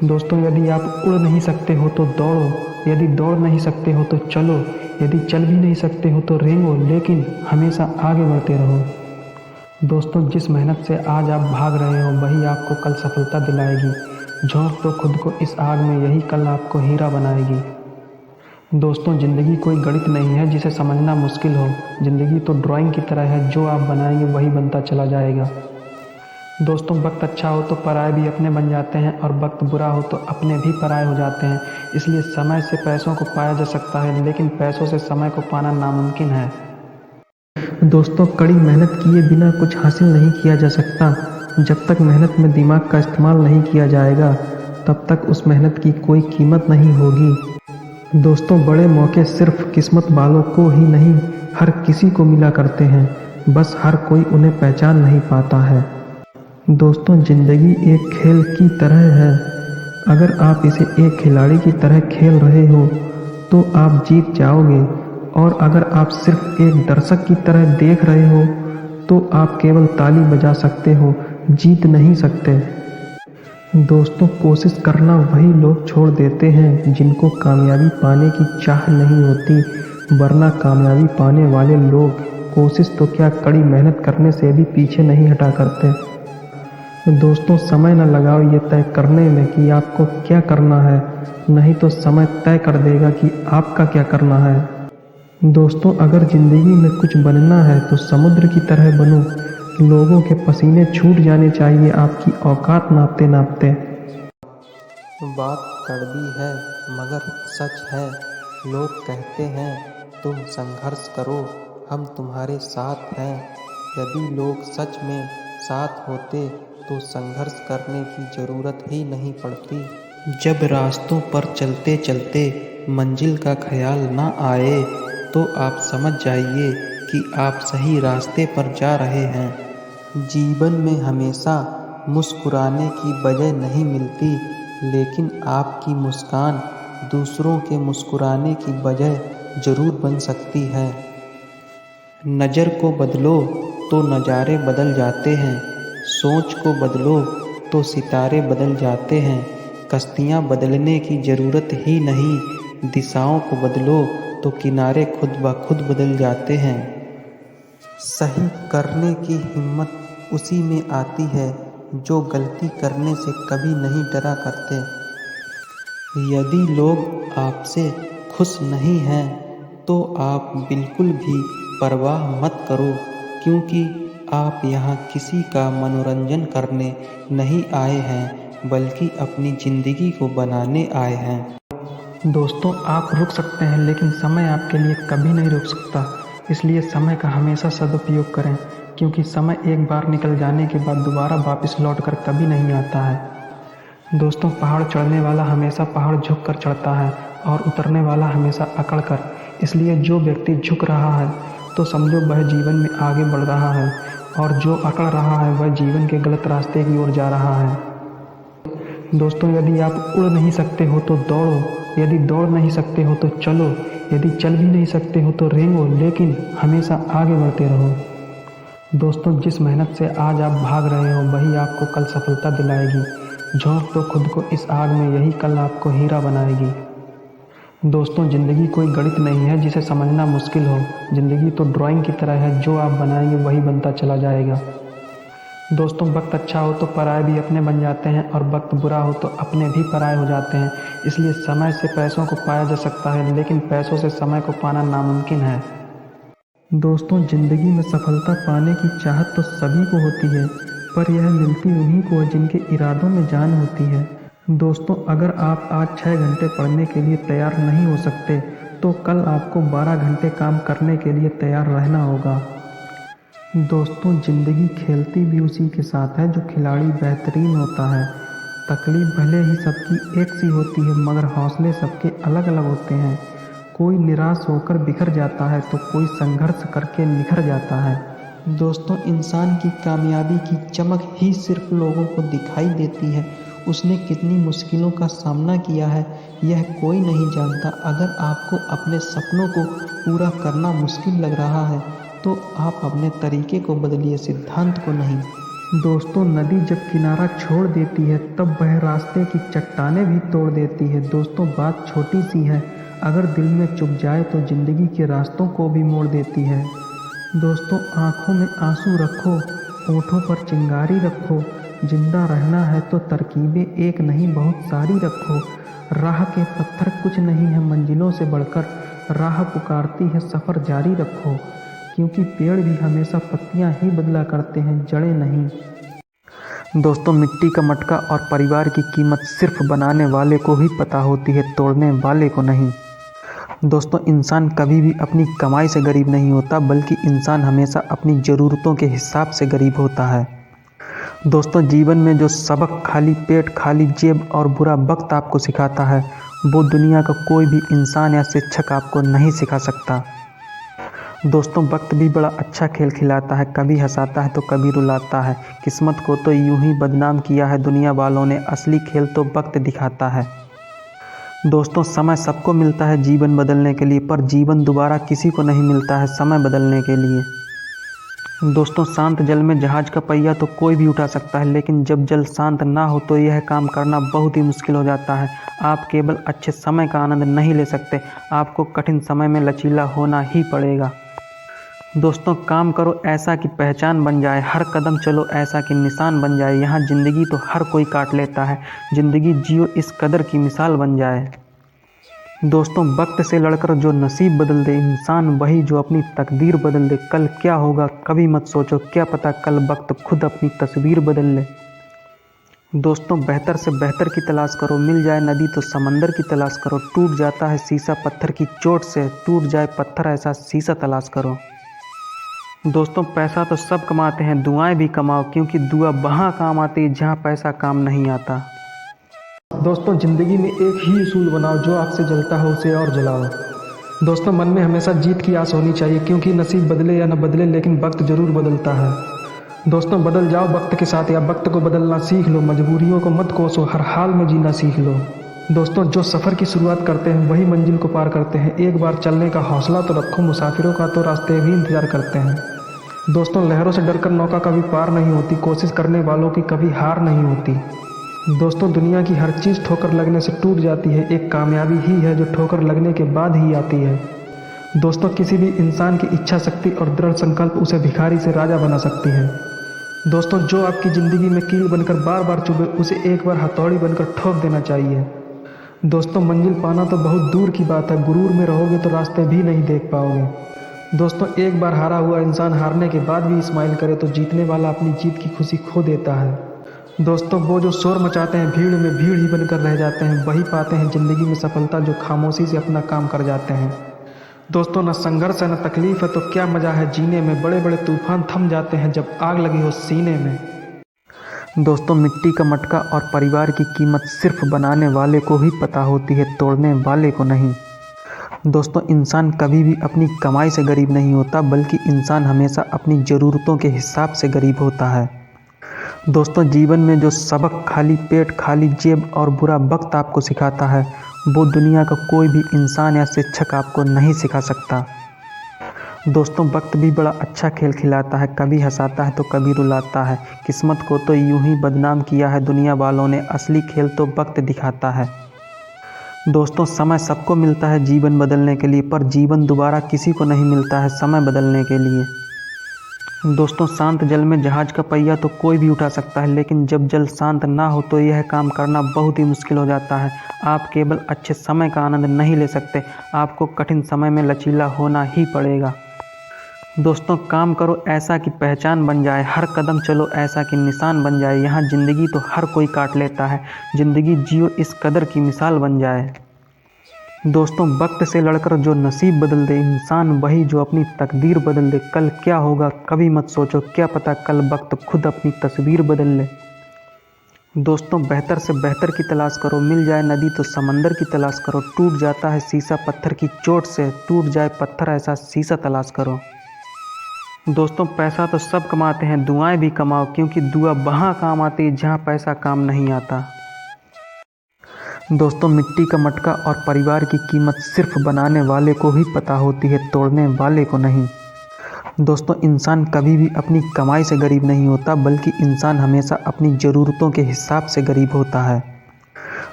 दोस्तों यदि आप उड़ नहीं सकते हो तो दौड़ो, यदि दौड़ नहीं सकते हो तो चलो, यदि चल भी नहीं सकते हो तो रेंगो, लेकिन हमेशा आगे बढ़ते रहो। दोस्तों जिस मेहनत से आज आप भाग रहे हो वही आपको कल सफलता दिलाएगी। झोंक दो खुद को इस आग में, यही कल आपको हीरा बनाएगी। दोस्तों ज़िंदगी कोई गणित नहीं है जिसे समझना मुश्किल हो, ज़िंदगी तो ड्राइंग की तरह है, जो आप बनाएंगे वही बनता चला जाएगा। दोस्तों वक्त अच्छा हो तो पराए भी अपने बन जाते हैं, और वक्त बुरा हो तो अपने भी पराए हो जाते हैं। इसलिए समय से पैसों को पाया जा सकता है, लेकिन पैसों से समय को पाना नामुमकिन है। दोस्तों कड़ी मेहनत किए बिना कुछ हासिल नहीं किया जा सकता। जब तक मेहनत में दिमाग का इस्तेमाल नहीं किया जाएगा तब तक उस मेहनत की कोई कीमत नहीं होगी। दोस्तों बड़े मौके सिर्फ किस्मत वालों को ही नहीं हर किसी को मिला करते हैं, बस हर कोई उन्हें पहचान नहीं पाता है। दोस्तों ज़िंदगी एक खेल की तरह है, अगर आप इसे एक खिलाड़ी की तरह खेल रहे हो तो आप जीत जाओगे, और अगर आप सिर्फ एक दर्शक की तरह देख रहे हो तो आप केवल ताली बजा सकते हो, जीत नहीं सकते। दोस्तों कोशिश करना वही लोग छोड़ देते हैं जिनको कामयाबी पाने की चाह नहीं होती, वरना कामयाबी पाने वाले लोग कोशिश तो क्या कड़ी मेहनत करने से भी पीछे नहीं हटा करते। दोस्तों समय न लगाओ ये तय करने में कि आपको क्या करना है, नहीं तो समय तय कर देगा कि आपका क्या करना है। दोस्तों अगर ज़िंदगी में कुछ बनना है तो समुद्र की तरह बनो, लोगों के पसीने छूट जाने चाहिए आपकी औकात नापते नापते। बात कड़वी है मगर सच है, लोग कहते हैं तुम संघर्ष करो हम तुम्हारे साथ हैं। यदि लोग सच में साथ होते तो संघर्ष करने की ज़रूरत ही नहीं पड़ती। जब रास्तों पर चलते चलते मंजिल का ख्याल ना आए तो आप समझ जाइए कि आप सही रास्ते पर जा रहे हैं। जीवन में हमेशा मुस्कुराने की वजह नहीं मिलती, लेकिन आपकी मुस्कान दूसरों के मुस्कुराने की वजह ज़रूर बन सकती है। नज़र को बदलो तो नज़ारे बदल जाते हैं, सोच को बदलो तो सितारे बदल जाते हैं। कश्तियाँ बदलने की ज़रूरत ही नहीं, दिशाओं को बदलो तो किनारे खुद ब खुद बदल जाते हैं। सही करने की हिम्मत उसी में आती है जो गलती करने से कभी नहीं डरा करते। यदि लोग आपसे खुश नहीं हैं तो आप बिल्कुल भी परवाह मत करो, क्योंकि आप यहाँ किसी का मनोरंजन करने नहीं आए हैं, बल्कि अपनी ज़िंदगी को बनाने आए हैं। दोस्तों आप रुक सकते हैं लेकिन समय आपके लिए कभी नहीं रुक सकता, इसलिए समय का हमेशा सदुपयोग करें, क्योंकि समय एक बार निकल जाने के बाद दोबारा वापस लौट कर कभी नहीं आता है। दोस्तों पहाड़ चढ़ने वाला हमेशा पहाड़ झुक कर चढ़ता है और उतरने वाला हमेशा अकड़ कर, इसलिए जो व्यक्ति झुक रहा है तो समझो वह जीवन में आगे बढ़ रहा है, और जो अकड़ रहा है वह जीवन के गलत रास्ते की ओर जा रहा है। दोस्तों यदि आप उड़ नहीं सकते हो तो दौड़ो, यदि दौड़ नहीं सकते हो तो चलो, यदि चल भी नहीं सकते हो तो रेंगो, लेकिन हमेशा आगे बढ़ते रहो। दोस्तों जिस मेहनत से आज आप भाग रहे हो वही आपको कल सफलता दिलाएगी। झोंक दो खुद को इस आग में, यही कल आपको हीरा बनाएगी। दोस्तों ज़िंदगी कोई गणित नहीं है जिसे समझना मुश्किल हो, ज़िंदगी तो ड्राइंग की तरह है, जो आप बनाएंगे वही बनता चला जाएगा। दोस्तों वक्त अच्छा हो तो पराये भी अपने बन जाते हैं और वक्त बुरा हो तो अपने भी पराये हो जाते हैं। इसलिए समय से पैसों को पाया जा सकता है, लेकिन पैसों से समय को पाना नामुमकिन है। दोस्तों ज़िंदगी में सफलता पाने की चाहत तो सभी को होती है, पर यह मिलती उन्हीं को है जिनके इरादों में जान होती है। दोस्तों अगर आप आज 6 घंटे पढ़ने के लिए तैयार नहीं हो सकते तो कल आपको 12 घंटे काम करने के लिए तैयार रहना होगा। दोस्तों ज़िंदगी खेलती भी उसी के साथ है जो खिलाड़ी बेहतरीन होता है। तकलीफ भले ही सबकी एक सी होती है, मगर हौसले सबके अलग अलग होते हैं। कोई निराश होकर बिखर जाता है तो कोई संघर्ष करके निखर जाता है। दोस्तों इंसान की कामयाबी की चमक ही सिर्फ लोगों को दिखाई देती है। उसने कितनी मुश्किलों का सामना किया है यह कोई नहीं जानता। अगर आपको अपने सपनों को पूरा करना मुश्किल लग रहा है तो आप अपने तरीके को बदलिए, सिद्धांत को नहीं। दोस्तों नदी जब किनारा छोड़ देती है तब वह रास्ते की चट्टानें भी तोड़ देती है। दोस्तों बात छोटी सी है, अगर दिल में चुभ जाए तो ज़िंदगी के रास्तों को भी मोड़ देती है। दोस्तों आँखों में आंसू रखो, होठों पर चिंगारी रखो। जिंदा रहना है तो तरकीबें एक नहीं बहुत सारी रखो। राह के पत्थर कुछ नहीं है मंजिलों से बढ़कर, राह पुकारती है सफ़र जारी रखो। क्योंकि पेड़ भी हमेशा पत्तियां ही बदला करते हैं, जड़ें नहीं। दोस्तों मिट्टी का मटका और परिवार की कीमत सिर्फ बनाने वाले को ही पता होती है, तोड़ने वाले को नहीं। दोस्तों इंसान कभी भी अपनी कमाई से गरीब नहीं होता, बल्कि इंसान हमेशा अपनी ज़रूरतों के हिसाब से गरीब होता है। दोस्तों जीवन में जो सबक खाली पेट, खाली जेब और बुरा वक्त आपको सिखाता है, वो दुनिया का कोई भी इंसान या शिक्षक आपको नहीं सिखा सकता। दोस्तों वक्त भी बड़ा अच्छा खेल खिलाता है, कभी हंसाता है तो कभी रुलाता है। किस्मत को तो यूं ही बदनाम किया है दुनिया वालों ने, असली खेल तो वक्त दिखाता है। दोस्तों समय सबको मिलता है जीवन बदलने के लिए, पर जीवन दोबारा किसी को नहीं मिलता है समय बदलने के लिए। दोस्तों शांत जल में जहाज का पहिया तो कोई भी उठा सकता है, लेकिन जब जल शांत ना हो तो यह काम करना बहुत ही मुश्किल हो जाता है। आप केवल अच्छे समय का आनंद नहीं ले सकते, आपको कठिन समय में लचीला होना ही पड़ेगा। दोस्तों काम करो ऐसा कि पहचान बन जाए, हर कदम चलो ऐसा कि निशान बन जाए। यहाँ ज़िंदगी तो हर कोई काट लेता है, ज़िंदगी जियो इस कदर की मिसाल बन जाए। दोस्तों वक्त से लड़कर जो नसीब बदल दे, इंसान वही जो अपनी तकदीर बदल दे। कल क्या होगा कभी मत सोचो, क्या पता कल वक्त खुद अपनी तस्वीर बदल ले। दोस्तों बेहतर से बेहतर की तलाश करो, मिल जाए नदी तो समंदर की तलाश करो। टूट जाता है शीशा पत्थर की चोट से, टूट जाए पत्थर ऐसा शीशा तलाश करो। दोस्तों पैसा तो सब कमाते हैं, दुआएं भी कमाओ, क्योंकि दुआ वहाँ काम आती है जहाँ पैसा काम नहीं आता। दोस्तों ज़िंदगी में एक ही उसूल बनाओ, जो आग से जलता हो उसे और जलाओ। दोस्तों मन में हमेशा जीत की आस होनी चाहिए, क्योंकि नसीब बदले या न बदले लेकिन वक्त ज़रूर बदलता है। दोस्तों बदल जाओ वक्त के साथ या वक्त को बदलना सीख लो। मजबूरियों को मत कोसो, हर हाल में जीना सीख लो। दोस्तों जो सफ़र की शुरुआत करते हैं वही मंजिल को पार करते हैं। एक बार चलने का हौसला तो रखो, मुसाफिरों का तो रास्ते भी इंतज़ार करते हैं। दोस्तों लहरों से डरकर नौका कभी पार नहीं होती, कोशिश करने वालों की कभी हार नहीं होती। दोस्तों दुनिया की हर चीज़ ठोकर लगने से टूट जाती है, एक कामयाबी ही है जो ठोकर लगने के बाद ही आती है। दोस्तों किसी भी इंसान की इच्छा शक्ति और दृढ़ संकल्प उसे भिखारी से राजा बना सकती है। दोस्तों जो आपकी ज़िंदगी में कील बनकर बार बार चुभे, उसे एक बार हथौड़ी बनकर ठोक देना चाहिए। दोस्तों मंजिल पाना तो बहुत दूर की बात है, गुरूर में रहोगे तो रास्ते भी नहीं देख पाओगे। दोस्तों एक बार हारा हुआ इंसान हारने के बाद भी स्माइल करे तो जीतने वाला अपनी जीत की खुशी खो देता है। दोस्तों वो जो शोर मचाते हैं भीड़ में भीड़ ही बनकर रह जाते हैं, वही पाते हैं ज़िंदगी में सफलता जो खामोशी से अपना काम कर जाते हैं। दोस्तों न संघर्ष है न तकलीफ है तो क्या मज़ा है जीने में, बड़े बड़े तूफान थम जाते हैं जब आग लगी हो सीने में। दोस्तों मिट्टी का मटका और परिवार की कीमत सिर्फ बनाने वाले को ही पता होती है, तोड़ने वाले को नहीं। दोस्तों इंसान कभी भी अपनी कमाई से गरीब नहीं होता, बल्कि इंसान हमेशा अपनी ज़रूरतों के हिसाब से गरीब होता है। दोस्तों जीवन में जो सबक खाली पेट, खाली जेब और बुरा वक्त आपको सिखाता है, वो दुनिया का कोई भी इंसान या शिक्षक आपको नहीं सिखा सकता। दोस्तों वक्त भी बड़ा अच्छा खेल खिलाता है, कभी हंसाता है तो कभी रुलाता है। किस्मत को तो यूं ही बदनाम किया है दुनिया वालों ने, असली खेल तो वक्त दिखाता है। दोस्तों समय सबको मिलता है जीवन बदलने के लिए, पर जीवन दोबारा किसी को नहीं मिलता है समय बदलने के लिए। दोस्तों शांत जल में जहाज का पहिया तो कोई भी उठा सकता है, लेकिन जब जल शांत ना हो तो यह काम करना बहुत ही मुश्किल हो जाता है। आप केवल अच्छे समय का आनंद नहीं ले सकते, आपको कठिन समय में लचीला होना ही पड़ेगा। दोस्तों काम करो ऐसा कि पहचान बन जाए, हर कदम चलो ऐसा कि निशान बन जाए। यहाँ ज़िंदगी तो हर कोई काट लेता है, ज़िंदगी जियो इस कदर की मिसाल बन जाए। दोस्तों वक्त से लड़कर जो नसीब बदल दे, इंसान वही जो अपनी तकदीर बदल दे। कल क्या होगा कभी मत सोचो, क्या पता कल वक्त खुद अपनी तस्वीर बदल ले। दोस्तों बेहतर से बेहतर की तलाश करो, मिल जाए नदी तो समंदर की तलाश करो। टूट जाता है शीशा पत्थर की चोट से, टूट जाए पत्थर ऐसा शीशा तलाश करो। दोस्तों पैसा तो सब कमाते हैं, दुआएं भी कमाओ, क्योंकि दुआ वहाँ काम आती है जहाँ पैसा काम नहीं आता। दोस्तों मिट्टी का मटका और परिवार की कीमत सिर्फ बनाने वाले को ही पता होती है, तोड़ने वाले को नहीं। दोस्तों इंसान कभी भी अपनी कमाई से गरीब नहीं होता, बल्कि इंसान हमेशा अपनी ज़रूरतों के हिसाब से गरीब होता है।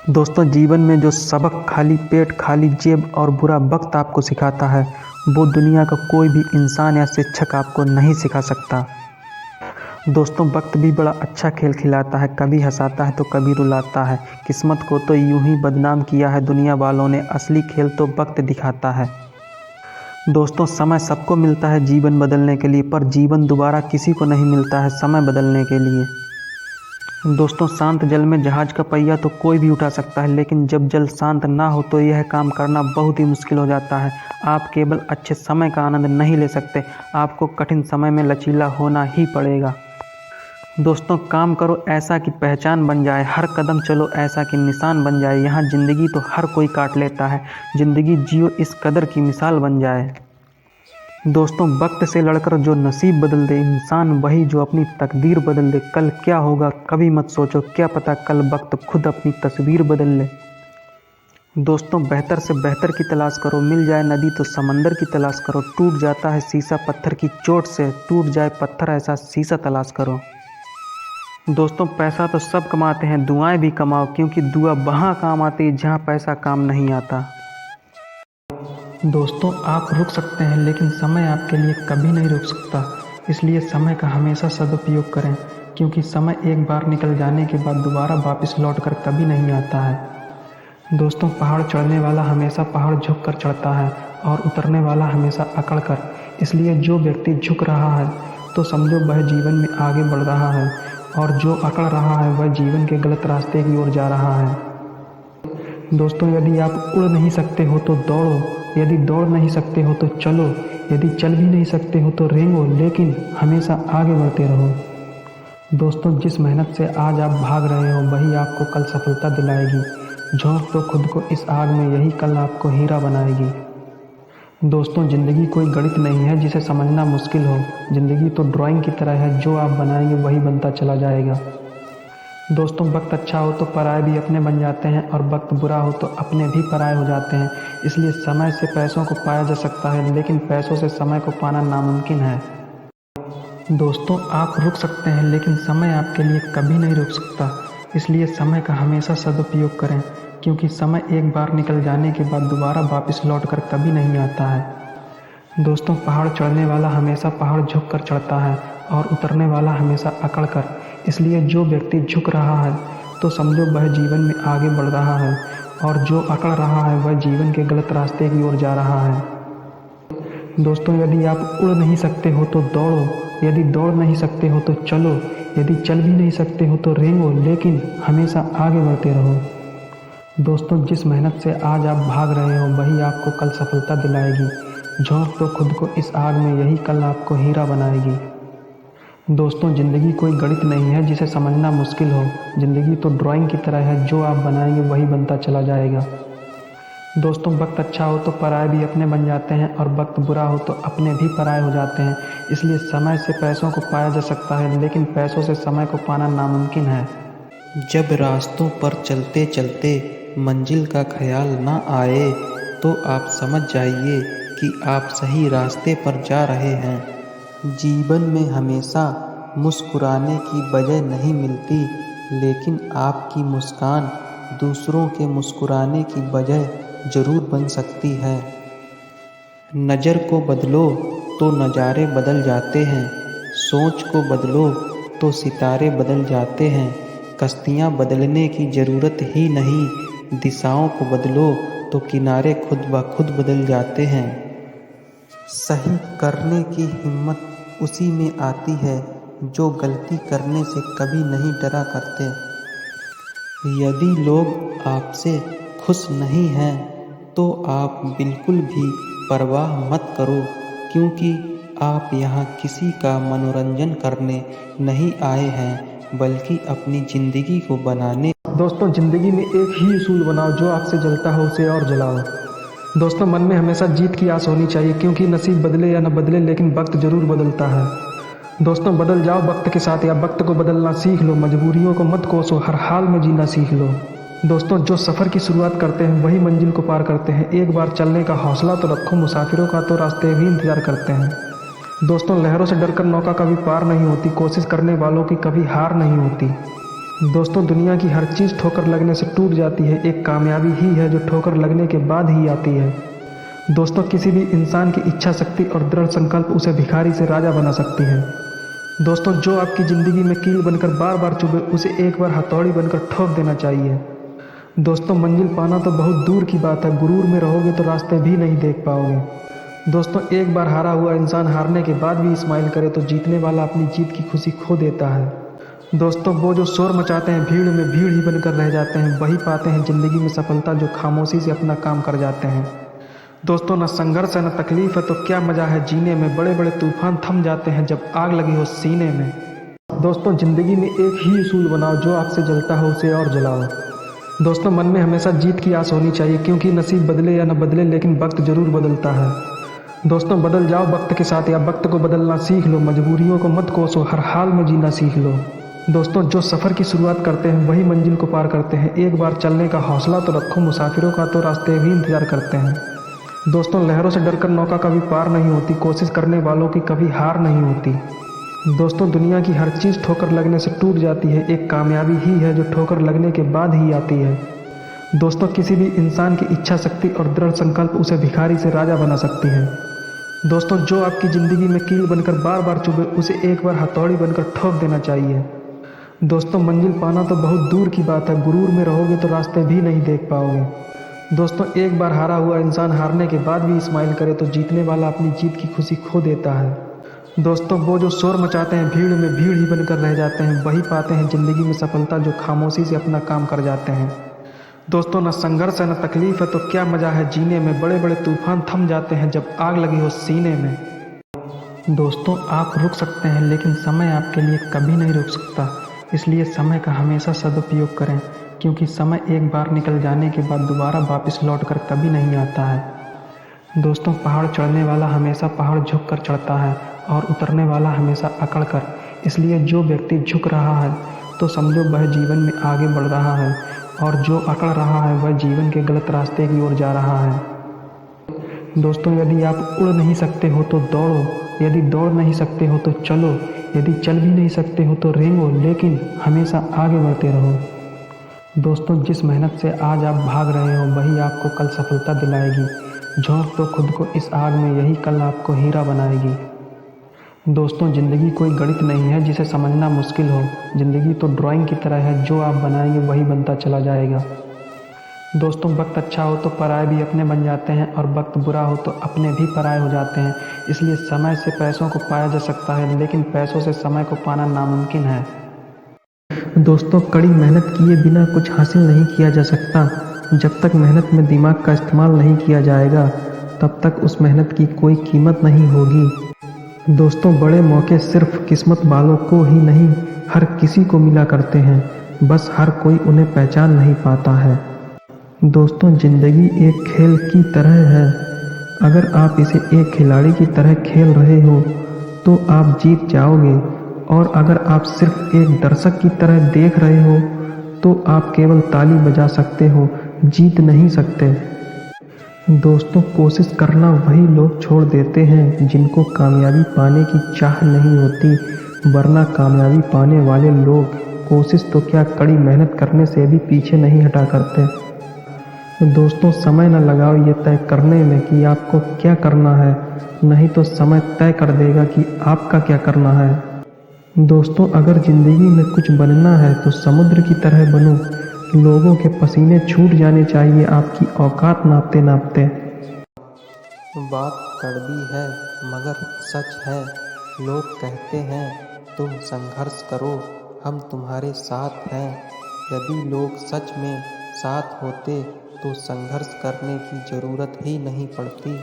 दोस्तों जीवन में जो सबक खाली पेट, खाली जेब और बुरा वक्त आपको सिखाता है, वो दुनिया का कोई भी इंसान या शिक्षक आपको नहीं सिखा सकता। दोस्तों वक्त भी बड़ा अच्छा खेल खिलाता है, कभी हंसाता है तो कभी रुलाता है। किस्मत को तो यूं ही बदनाम किया है दुनिया वालों ने, असली खेल तो वक्त दिखाता है। दोस्तों समय सबको मिलता है जीवन बदलने के लिए, पर जीवन दोबारा किसी को नहीं मिलता है समय बदलने के लिए। दोस्तों शांत जल में जहाज का पहिया तो कोई भी उठा सकता है, लेकिन जब जल शांत ना हो तो यह काम करना बहुत ही मुश्किल हो जाता है। आप केवल अच्छे समय का आनंद नहीं ले सकते, आपको कठिन समय में लचीला होना ही पड़ेगा। दोस्तों काम करो ऐसा कि पहचान बन जाए, हर कदम चलो ऐसा कि निशान बन जाए। यहाँ ज़िंदगी तो हर कोई काट लेता है, ज़िंदगी जियो इस कदर की मिसाल बन जाए। दोस्तों वक्त से लड़कर जो नसीब बदल दे, इंसान वही जो अपनी तकदीर बदल दे। कल क्या होगा कभी मत सोचो, क्या पता कल वक्त खुद अपनी तस्वीर बदल ले। दोस्तों बेहतर से बेहतर की तलाश करो, मिल जाए नदी तो समंदर की तलाश करो। टूट जाता है शीशा पत्थर की चोट से, टूट जाए पत्थर ऐसा शीशा तलाश करो। दोस्तों पैसा तो सब कमाते हैं, दुआएं भी कमाओ, क्योंकि दुआ वहाँ काम आती है जहाँ पैसा काम नहीं आता। दोस्तों आप रुक सकते हैं, लेकिन समय आपके लिए कभी नहीं रुक सकता। इसलिए समय का हमेशा सदुपयोग करें, क्योंकि समय एक बार निकल जाने के बाद दोबारा वापस लौट कर कभी नहीं आता है। दोस्तों पहाड़ चढ़ने वाला हमेशा पहाड़ झुक कर चढ़ता है और उतरने वाला हमेशा अकड़ कर। इसलिए जो व्यक्ति झुक रहा है तो समझो वह जीवन में आगे बढ़ रहा है, और जो अकड़ रहा है वह जीवन के गलत रास्ते की ओर जा रहा है। दोस्तों यदि आप उड़ नहीं सकते हो तो दौड़ो, यदि दौड़ नहीं सकते हो तो चलो, यदि चल भी नहीं सकते हो तो रेंगो, लेकिन हमेशा आगे बढ़ते रहो। दोस्तों जिस मेहनत से आज आप भाग रहे हो वही आपको कल सफलता दिलाएगी। झोंक दो खुद को इस आग में, यही कल आपको हीरा बनाएगी। दोस्तों ज़िंदगी कोई गणित नहीं है जिसे समझना मुश्किल हो, ज़िंदगी तो ड्राइंग की तरह है, जो आप बनाएंगे वही बनता चला जाएगा। दोस्तों वक्त अच्छा हो तो पराये भी अपने बन जाते हैं, और वक्त बुरा हो तो अपने भी पराये हो जाते हैं। इसलिए समय से पैसों को पाया जा सकता है, लेकिन पैसों से समय को पाना नामुमकिन है। दोस्तों आप रुक सकते हैं, लेकिन समय आपके लिए कभी नहीं रुक सकता। इसलिए समय का हमेशा सदुपयोग करें, क्योंकि समय एक बार निकल जाने के बाद दोबारा वापस लौट कर कभी नहीं आता है। दोस्तों पहाड़ चढ़ने वाला हमेशा पहाड़ झुक कर चढ़ता है और उतरने वाला हमेशा अकड़ कर। इसलिए जो व्यक्ति झुक रहा है तो समझो वह जीवन में आगे बढ़ रहा है, और जो अकड़ रहा है वह जीवन के गलत रास्ते की ओर जा रहा है। दोस्तों यदि आप उड़ नहीं सकते हो तो दौड़ो, यदि दौड़ नहीं सकते हो तो चलो, यदि चल भी नहीं सकते हो तो रेंगो, लेकिन हमेशा आगे बढ़ते रहो। दोस्तों जिस मेहनत से आज आप भाग रहे हो वही आपको कल सफलता दिलाएगी। झोंक दो खुद को इस आग में, यही कल आपको हीरा बनाएगी। दोस्तों ज़िंदगी कोई गणित नहीं है जिसे समझना मुश्किल हो, ज़िंदगी तो ड्राइंग की तरह है, जो आप बनाएंगे वही बनता चला जाएगा। दोस्तों वक्त अच्छा हो तो पराये भी अपने बन जाते हैं, और वक्त बुरा हो तो अपने भी पराये हो जाते हैं। इसलिए समय से पैसों को पाया जा सकता है, लेकिन पैसों से समय को पाना नामुमकिन है। जब रास्तों पर चलते चलते मंजिल का ख्याल ना आए, तो आप समझ जाइए कि आप सही रास्ते पर जा रहे हैं। जीवन में हमेशा मुस्कुराने की वजह नहीं मिलती, लेकिन आपकी मुस्कान दूसरों के मुस्कुराने की वजह ज़रूर बन सकती है। नज़र को बदलो तो नज़ारे बदल जाते हैं, सोच को बदलो तो सितारे बदल जाते हैं। कश्तियाँ बदलने की ज़रूरत ही नहीं, दिशाओं को बदलो तो किनारे खुद ब खुद बदल जाते हैं। सही करने की हिम्मत उसी में आती है जो गलती करने से कभी नहीं डरा करते। यदि लोग आपसे खुश नहीं हैं तो आप बिल्कुल भी परवाह मत करो, क्योंकि आप यहाँ किसी का मनोरंजन करने नहीं आए हैं बल्कि अपनी ज़िंदगी को बनाने। दोस्तों, ज़िंदगी में एक ही उसूल बनाओ, जो आग से जलता हो उसे और जलाओ। दोस्तों, मन में हमेशा जीत की आस होनी चाहिए, क्योंकि नसीब बदले या न बदले लेकिन वक्त ज़रूर बदलता है। दोस्तों, बदल जाओ वक्त के साथ या वक्त को बदलना सीख लो। मजबूरियों को मत कोसो, हर हाल में जीना सीख लो। दोस्तों, जो सफ़र की शुरुआत करते हैं वही मंजिल को पार करते हैं। एक बार चलने का हौसला तो रखो, मुसाफिरों का तो रास्ते भी इंतज़ार करते हैं। दोस्तों, लहरों से डरकर नौका कभी पार नहीं होती, कोशिश करने वालों की कभी हार नहीं होती। दोस्तों, दुनिया की हर चीज़ ठोकर लगने से टूट जाती है, एक कामयाबी ही है जो ठोकर लगने के बाद ही आती है। दोस्तों, किसी भी इंसान की इच्छा शक्ति और दृढ़ संकल्प उसे भिखारी से राजा बना सकती है। दोस्तों, जो आपकी ज़िंदगी में कील बनकर बार बार चुभे उसे एक बार हथौड़ी बनकर ठोक देना चाहिए। दोस्तों, मंजिल पाना तो बहुत दूर की बात है, गुरूर में रहोगे तो रास्ते भी नहीं देख पाओगे। दोस्तों, एक बार हारा हुआ इंसान हारने के बाद भी स्माइल करे तो जीतने वाला अपनी जीत की खुशी खो देता है। दोस्तों, वो जो शोर मचाते हैं भीड़ में भीड़ ही बनकर रह जाते हैं, वही पाते हैं ज़िंदगी में सफलता जो खामोशी से अपना काम कर जाते हैं। दोस्तों, न संघर्ष है न तकलीफ है तो क्या मज़ा है जीने में, बड़े बड़े तूफान थम जाते हैं जब आग लगी हो सीने में। दोस्तों, ज़िंदगी में एक ही उसूल बनाओ, जो आग से जलता हो उसे और जलाओ। दोस्तों, मन में हमेशा जीत की आस होनी चाहिए, क्योंकि नसीब बदले या न बदले लेकिन वक्त ज़रूर बदलता है। दोस्तों, बदल जाओ वक्त के साथ या वक्त को बदलना सीख लो। मजबूरियों को मत कोसो, हर हाल में जीना सीख लो। दोस्तों, जो सफ़र की शुरुआत करते हैं वही मंजिल को पार करते हैं। एक बार चलने का हौसला तो रखो, मुसाफिरों का तो रास्ते भी इंतज़ार करते हैं। दोस्तों, लहरों से डरकर नौका कभी पार नहीं होती, कोशिश करने वालों की कभी हार नहीं होती। दोस्तों, दुनिया की हर चीज़ ठोकर लगने से टूट जाती है, एक कामयाबी ही है जो ठोकर लगने के बाद ही आती है। दोस्तों, किसी भी इंसान की इच्छा शक्ति और दृढ़ संकल्प उसे भिखारी से राजा बना सकती है। दोस्तों, जो आपकी ज़िंदगी में कील बनकर बार बार चुभे उसे एक बार हथौड़ी बनकर ठोक देना चाहिए। दोस्तों, मंजिल पाना तो बहुत दूर की बात है, गुरूर में रहोगे तो रास्ते भी नहीं देख पाओगे। दोस्तों, एक बार हारा हुआ इंसान हारने के बाद भी स्माइल करे तो जीतने वाला अपनी जीत की खुशी खो देता है। दोस्तों, वो जो शोर मचाते हैं भीड़ में भीड़ ही बनकर रह जाते हैं, वही पाते हैं ज़िंदगी में सफलता जो खामोशी से अपना काम कर जाते हैं। दोस्तों, न संघर्ष है न तकलीफ है तो क्या मज़ा है जीने में, बड़े बड़े तूफान थम जाते हैं जब आग लगी हो सीने में। दोस्तों, आप रुक सकते हैं लेकिन समय आपके लिए कभी नहीं रुक सकता, इसलिए समय का हमेशा सदुपयोग करें, क्योंकि समय एक बार निकल जाने के बाद दोबारा वापस लौटकर कभी नहीं आता है। दोस्तों, पहाड़ चढ़ने वाला हमेशा पहाड़ झुककर चढ़ता है और उतरने वाला हमेशा अकड़ कर। इसलिए जो व्यक्ति झुक रहा है तो समझो वह जीवन में आगे बढ़ रहा है, और जो अकड़ रहा है वह जीवन के गलत रास्ते की ओर जा रहा है। दोस्तों, यदि आप उड़ नहीं सकते हो तो दौड़ो, यदि दौड़ नहीं सकते हो तो चलो, यदि चल भी नहीं सकते हो तो रेंगो, लेकिन हमेशा आगे बढ़ते रहो। दोस्तों, जिस मेहनत से आज आप भाग रहे हो वही आपको कल सफलता दिलाएगी। झोंक दो खुद को इस आग में, यही कल आपको हीरा बनाएगी। दोस्तों, ज़िंदगी कोई गणित नहीं है जिसे समझना मुश्किल हो। ज़िंदगी तो ड्राइंग की तरह है, जो आप बनाएंगे वही बनता चला जाएगा। दोस्तों, वक्त अच्छा हो तो पराए भी अपने बन जाते हैं, और वक्त बुरा हो तो अपने भी पराए हो जाते हैं। इसलिए समय से पैसों को पाया जा सकता है, लेकिन पैसों से समय को पाना नामुमकिन है। दोस्तों, कड़ी मेहनत किए बिना कुछ हासिल नहीं किया जा सकता। जब तक मेहनत में दिमाग का इस्तेमाल नहीं किया जाएगा तब तक उस मेहनत की कोई कीमत नहीं होगी। दोस्तों, बड़े मौके सिर्फ किस्मत वालों को ही नहीं हर किसी को मिला करते हैं, बस हर कोई उन्हें पहचान नहीं पाता है। दोस्तों, ज़िंदगी एक खेल की तरह है। अगर आप इसे एक खिलाड़ी की तरह खेल रहे हो तो आप जीत जाओगे, और अगर आप सिर्फ एक दर्शक की तरह देख रहे हो तो आप केवल ताली बजा सकते हो, जीत नहीं सकते। दोस्तों, कोशिश करना वही लोग छोड़ देते हैं जिनको कामयाबी पाने की चाह नहीं होती, वरना कामयाबी पाने वाले लोग कोशिश तो क्या कड़ी मेहनत करने से भी पीछे नहीं हटा करते। दोस्तों, समय न लगाओ ये तय करने में कि आपको क्या करना है, नहीं तो समय तय कर देगा कि आपका क्या करना है। दोस्तों अगर ज़िंदगी में कुछ बनना है तो समुद्र की तरह बनो। लोगों के पसीने छूट जाने चाहिए आपकी औकात नापते नापते। बात कड़वी है मगर सच है। लोग कहते हैं तुम संघर्ष करो, हम तुम्हारे साथ हैं। यदि लोग सच में साथ होते तो संघर्ष करने की ज़रूरत ही नहीं पड़ती।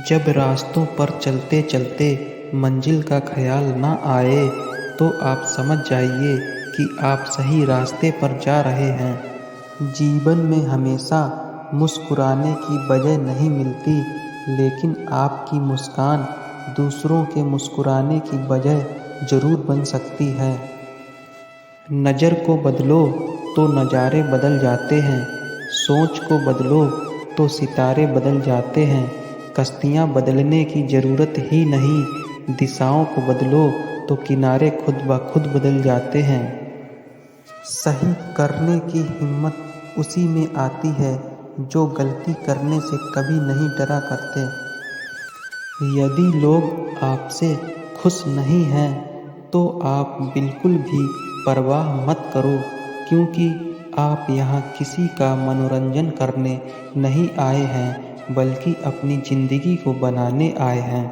जब रास्तों पर चलते चलते मंजिल का ख्याल ना आए तो आप समझ जाइए कि आप सही रास्ते पर जा रहे हैं। जीवन में हमेशा मुस्कुराने की वजह नहीं मिलती, लेकिन आपकी मुस्कान दूसरों के मुस्कुराने की वजह ज़रूर बन सकती है। नज़र को बदलो तो नज़ारे बदल जाते हैं, सोच को बदलो तो सितारे बदल जाते हैं। कश्तियाँ बदलने की ज़रूरत ही नहीं, दिशाओं को बदलो तो किनारे खुद ब खुद बदल जाते हैं। सही करने की हिम्मत उसी में आती है जो गलती करने से कभी नहीं डरा करते। यदि लोग आपसे खुश नहीं हैं तो आप बिल्कुल भी परवाह मत करो, क्योंकि आप यहाँ किसी का मनोरंजन करने नहीं आए हैं बल्कि अपनी ज़िंदगी को बनाने आए हैं।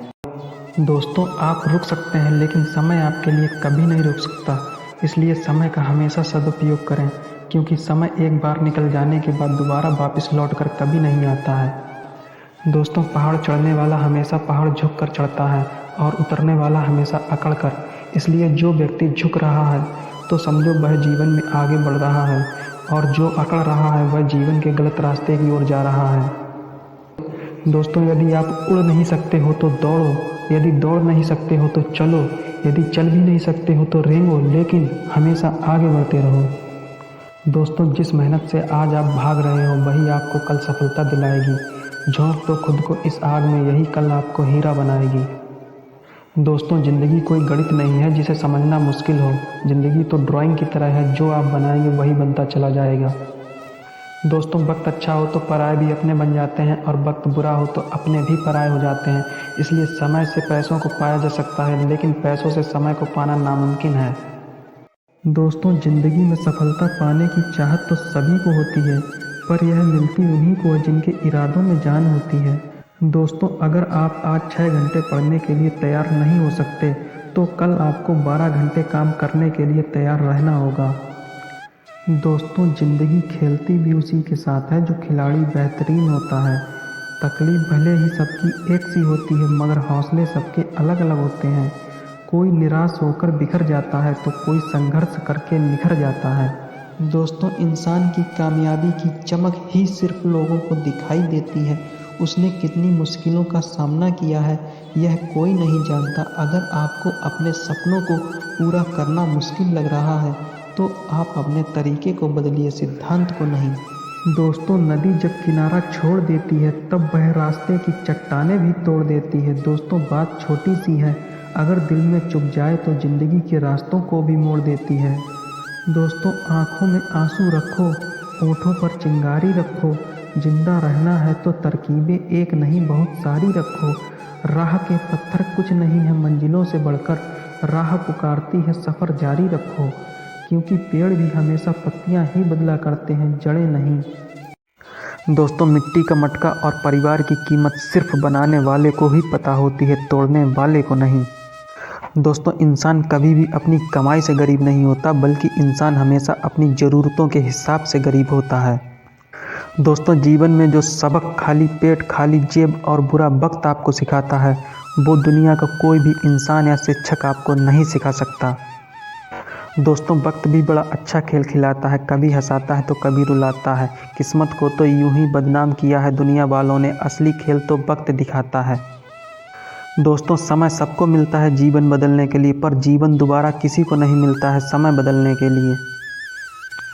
दोस्तों आप रुक सकते हैं लेकिन समय आपके लिए कभी नहीं रुक सकता, इसलिए समय का हमेशा सदुपयोग करें, क्योंकि समय एक बार निकल जाने के बाद दोबारा वापस लौटकर कभी नहीं आता है। दोस्तों पहाड़ चढ़ने वाला हमेशा पहाड़ झुक कर चढ़ता है और उतरने वाला हमेशा अकड़ कर। इसलिए जो व्यक्ति झुक रहा है तो समझो वह जीवन में आगे बढ़ रहा है, और जो अकड़ रहा है वह जीवन के गलत रास्ते की ओर जा रहा है। दोस्तों यदि आप उड़ नहीं सकते हो तो दौड़ो, यदि दौड़ नहीं सकते हो तो चलो, यदि चल भी नहीं सकते हो तो रेंगो, लेकिन हमेशा आगे बढ़ते रहो। दोस्तों जिस मेहनत से आज आप भाग रहे हो वही आपको कल सफलता दिलाएगी। झोंक दो खुद को इस आग में, यही कल आपको हीरा बनाएगी। दोस्तों ज़िंदगी कोई गणित नहीं है जिसे समझना मुश्किल हो। ज़िंदगी तो ड्राइंग की तरह है, जो आप बनाएंगे वही बनता चला जाएगा। दोस्तों वक्त अच्छा हो तो पराये भी अपने बन जाते हैं, और वक्त बुरा हो तो अपने भी पराये हो जाते हैं। इसलिए समय से पैसों को पाया जा सकता है, लेकिन पैसों से समय को पाना नामुमकिन है। दोस्तों ज़िंदगी में सफलता पाने की चाहत तो सभी को होती है, पर यह मिलती उन्हीं को है जिनके इरादों में जान होती है। दोस्तों अगर आप आज 6 घंटे पढ़ने के लिए तैयार नहीं हो सकते तो कल आपको 12 घंटे काम करने के लिए तैयार रहना होगा। दोस्तों ज़िंदगी खेलती भी उसी के साथ है जो खिलाड़ी बेहतरीन होता है। तकलीफ भले ही सबकी एक सी होती है, मगर हौसले सबके अलग अलग होते हैं। कोई निराश होकर बिखर जाता है तो कोई संघर्ष करके निखर जाता है। दोस्तों इंसान की कामयाबी की चमक ही सिर्फ लोगों को दिखाई देती है, उसने कितनी मुश्किलों का सामना किया है यह कोई नहीं जानता। अगर आपको अपने सपनों को पूरा करना मुश्किल लग रहा है तो आप अपने तरीके को बदलिए, सिद्धांत को नहीं। दोस्तों नदी जब किनारा छोड़ देती है तब वह रास्ते की चट्टानें भी तोड़ देती है। दोस्तों बात छोटी सी है, अगर दिल में चुभ जाए तो ज़िंदगी के रास्तों को भी मोड़ देती है। दोस्तों आँखों में आंसू रखो, होठों पर चिंगारी रखो। जिंदा रहना है तो तरकीबें एक नहीं बहुत सारी रखो। राह के पत्थर कुछ नहीं है मंजिलों से बढ़कर, राह पुकारती है सफ़र जारी रखो। क्योंकि पेड़ भी हमेशा पत्तियां ही बदला करते हैं, जड़ें नहीं। दोस्तों मिट्टी का मटका और परिवार की कीमत सिर्फ बनाने वाले को ही पता होती है, तोड़ने वाले को नहीं। दोस्तों इंसान कभी भी अपनी कमाई से गरीब नहीं होता, बल्कि इंसान हमेशा अपनी ज़रूरतों के हिसाब से गरीब होता है। दोस्तों जीवन में जो सबक खाली पेट, खाली जेब और बुरा वक्त आपको सिखाता है, वो दुनिया का कोई भी इंसान या शिक्षक आपको नहीं सिखा सकता। दोस्तों वक्त भी बड़ा अच्छा खेल खिलाता है, कभी हंसाता है तो कभी रुलाता है। किस्मत को तो यूं ही बदनाम किया है दुनिया वालों ने, असली खेल तो वक्त दिखाता है। दोस्तों समय सबको मिलता है जीवन बदलने के लिए, पर जीवन दोबारा किसी को नहीं मिलता है समय बदलने के लिए।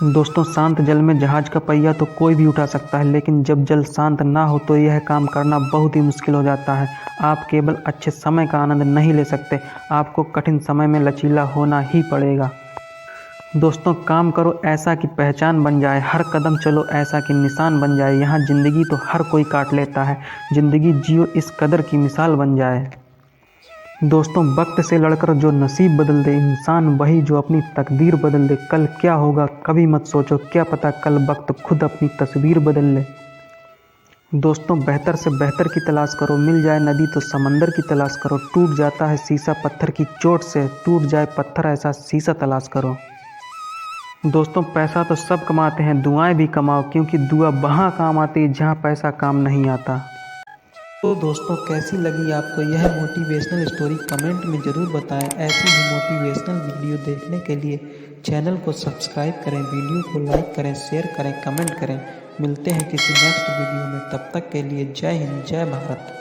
दोस्तों शांत जल में जहाज का पहिया तो कोई भी उठा सकता है, लेकिन जब जल शांत ना हो तो यह काम करना बहुत ही मुश्किल हो जाता है। आप केवल अच्छे समय का आनंद नहीं ले सकते, आपको कठिन समय में लचीला होना ही पड़ेगा। दोस्तों काम करो ऐसा कि पहचान बन जाए, हर कदम चलो ऐसा कि निशान बन जाए। यहाँ ज़िंदगी तो हर कोई काट लेता है, ज़िंदगी जियो इस कदर की मिसाल बन जाए। दोस्तों वक्त से लड़कर जो नसीब बदल दे, इंसान वही जो अपनी तकदीर बदल दे। कल क्या होगा कभी मत सोचो, क्या पता कल वक्त खुद अपनी तस्वीर बदल ले। दोस्तों बेहतर से बेहतर की तलाश करो, मिल जाए नदी तो समंदर की तलाश करो। टूट जाता है शीशा पत्थर की चोट से, टूट जाए पत्थर ऐसा शीशा तलाश करो। दोस्तों पैसा तो सब कमाते हैं, दुआएं भी कमाओ, क्योंकि दुआ वहाँ काम आती है जहाँ पैसा काम नहीं आता। तो दोस्तों कैसी लगी आपको यह मोटिवेशनल स्टोरी कमेंट में ज़रूर बताएं। ऐसी ही मोटिवेशनल वीडियो देखने के लिए चैनल को सब्सक्राइब करें, वीडियो को लाइक करें, शेयर करें, कमेंट करें। मिलते हैं किसी नेक्स्ट वीडियो में, तब तक के लिए जय हिंद, जय भारत।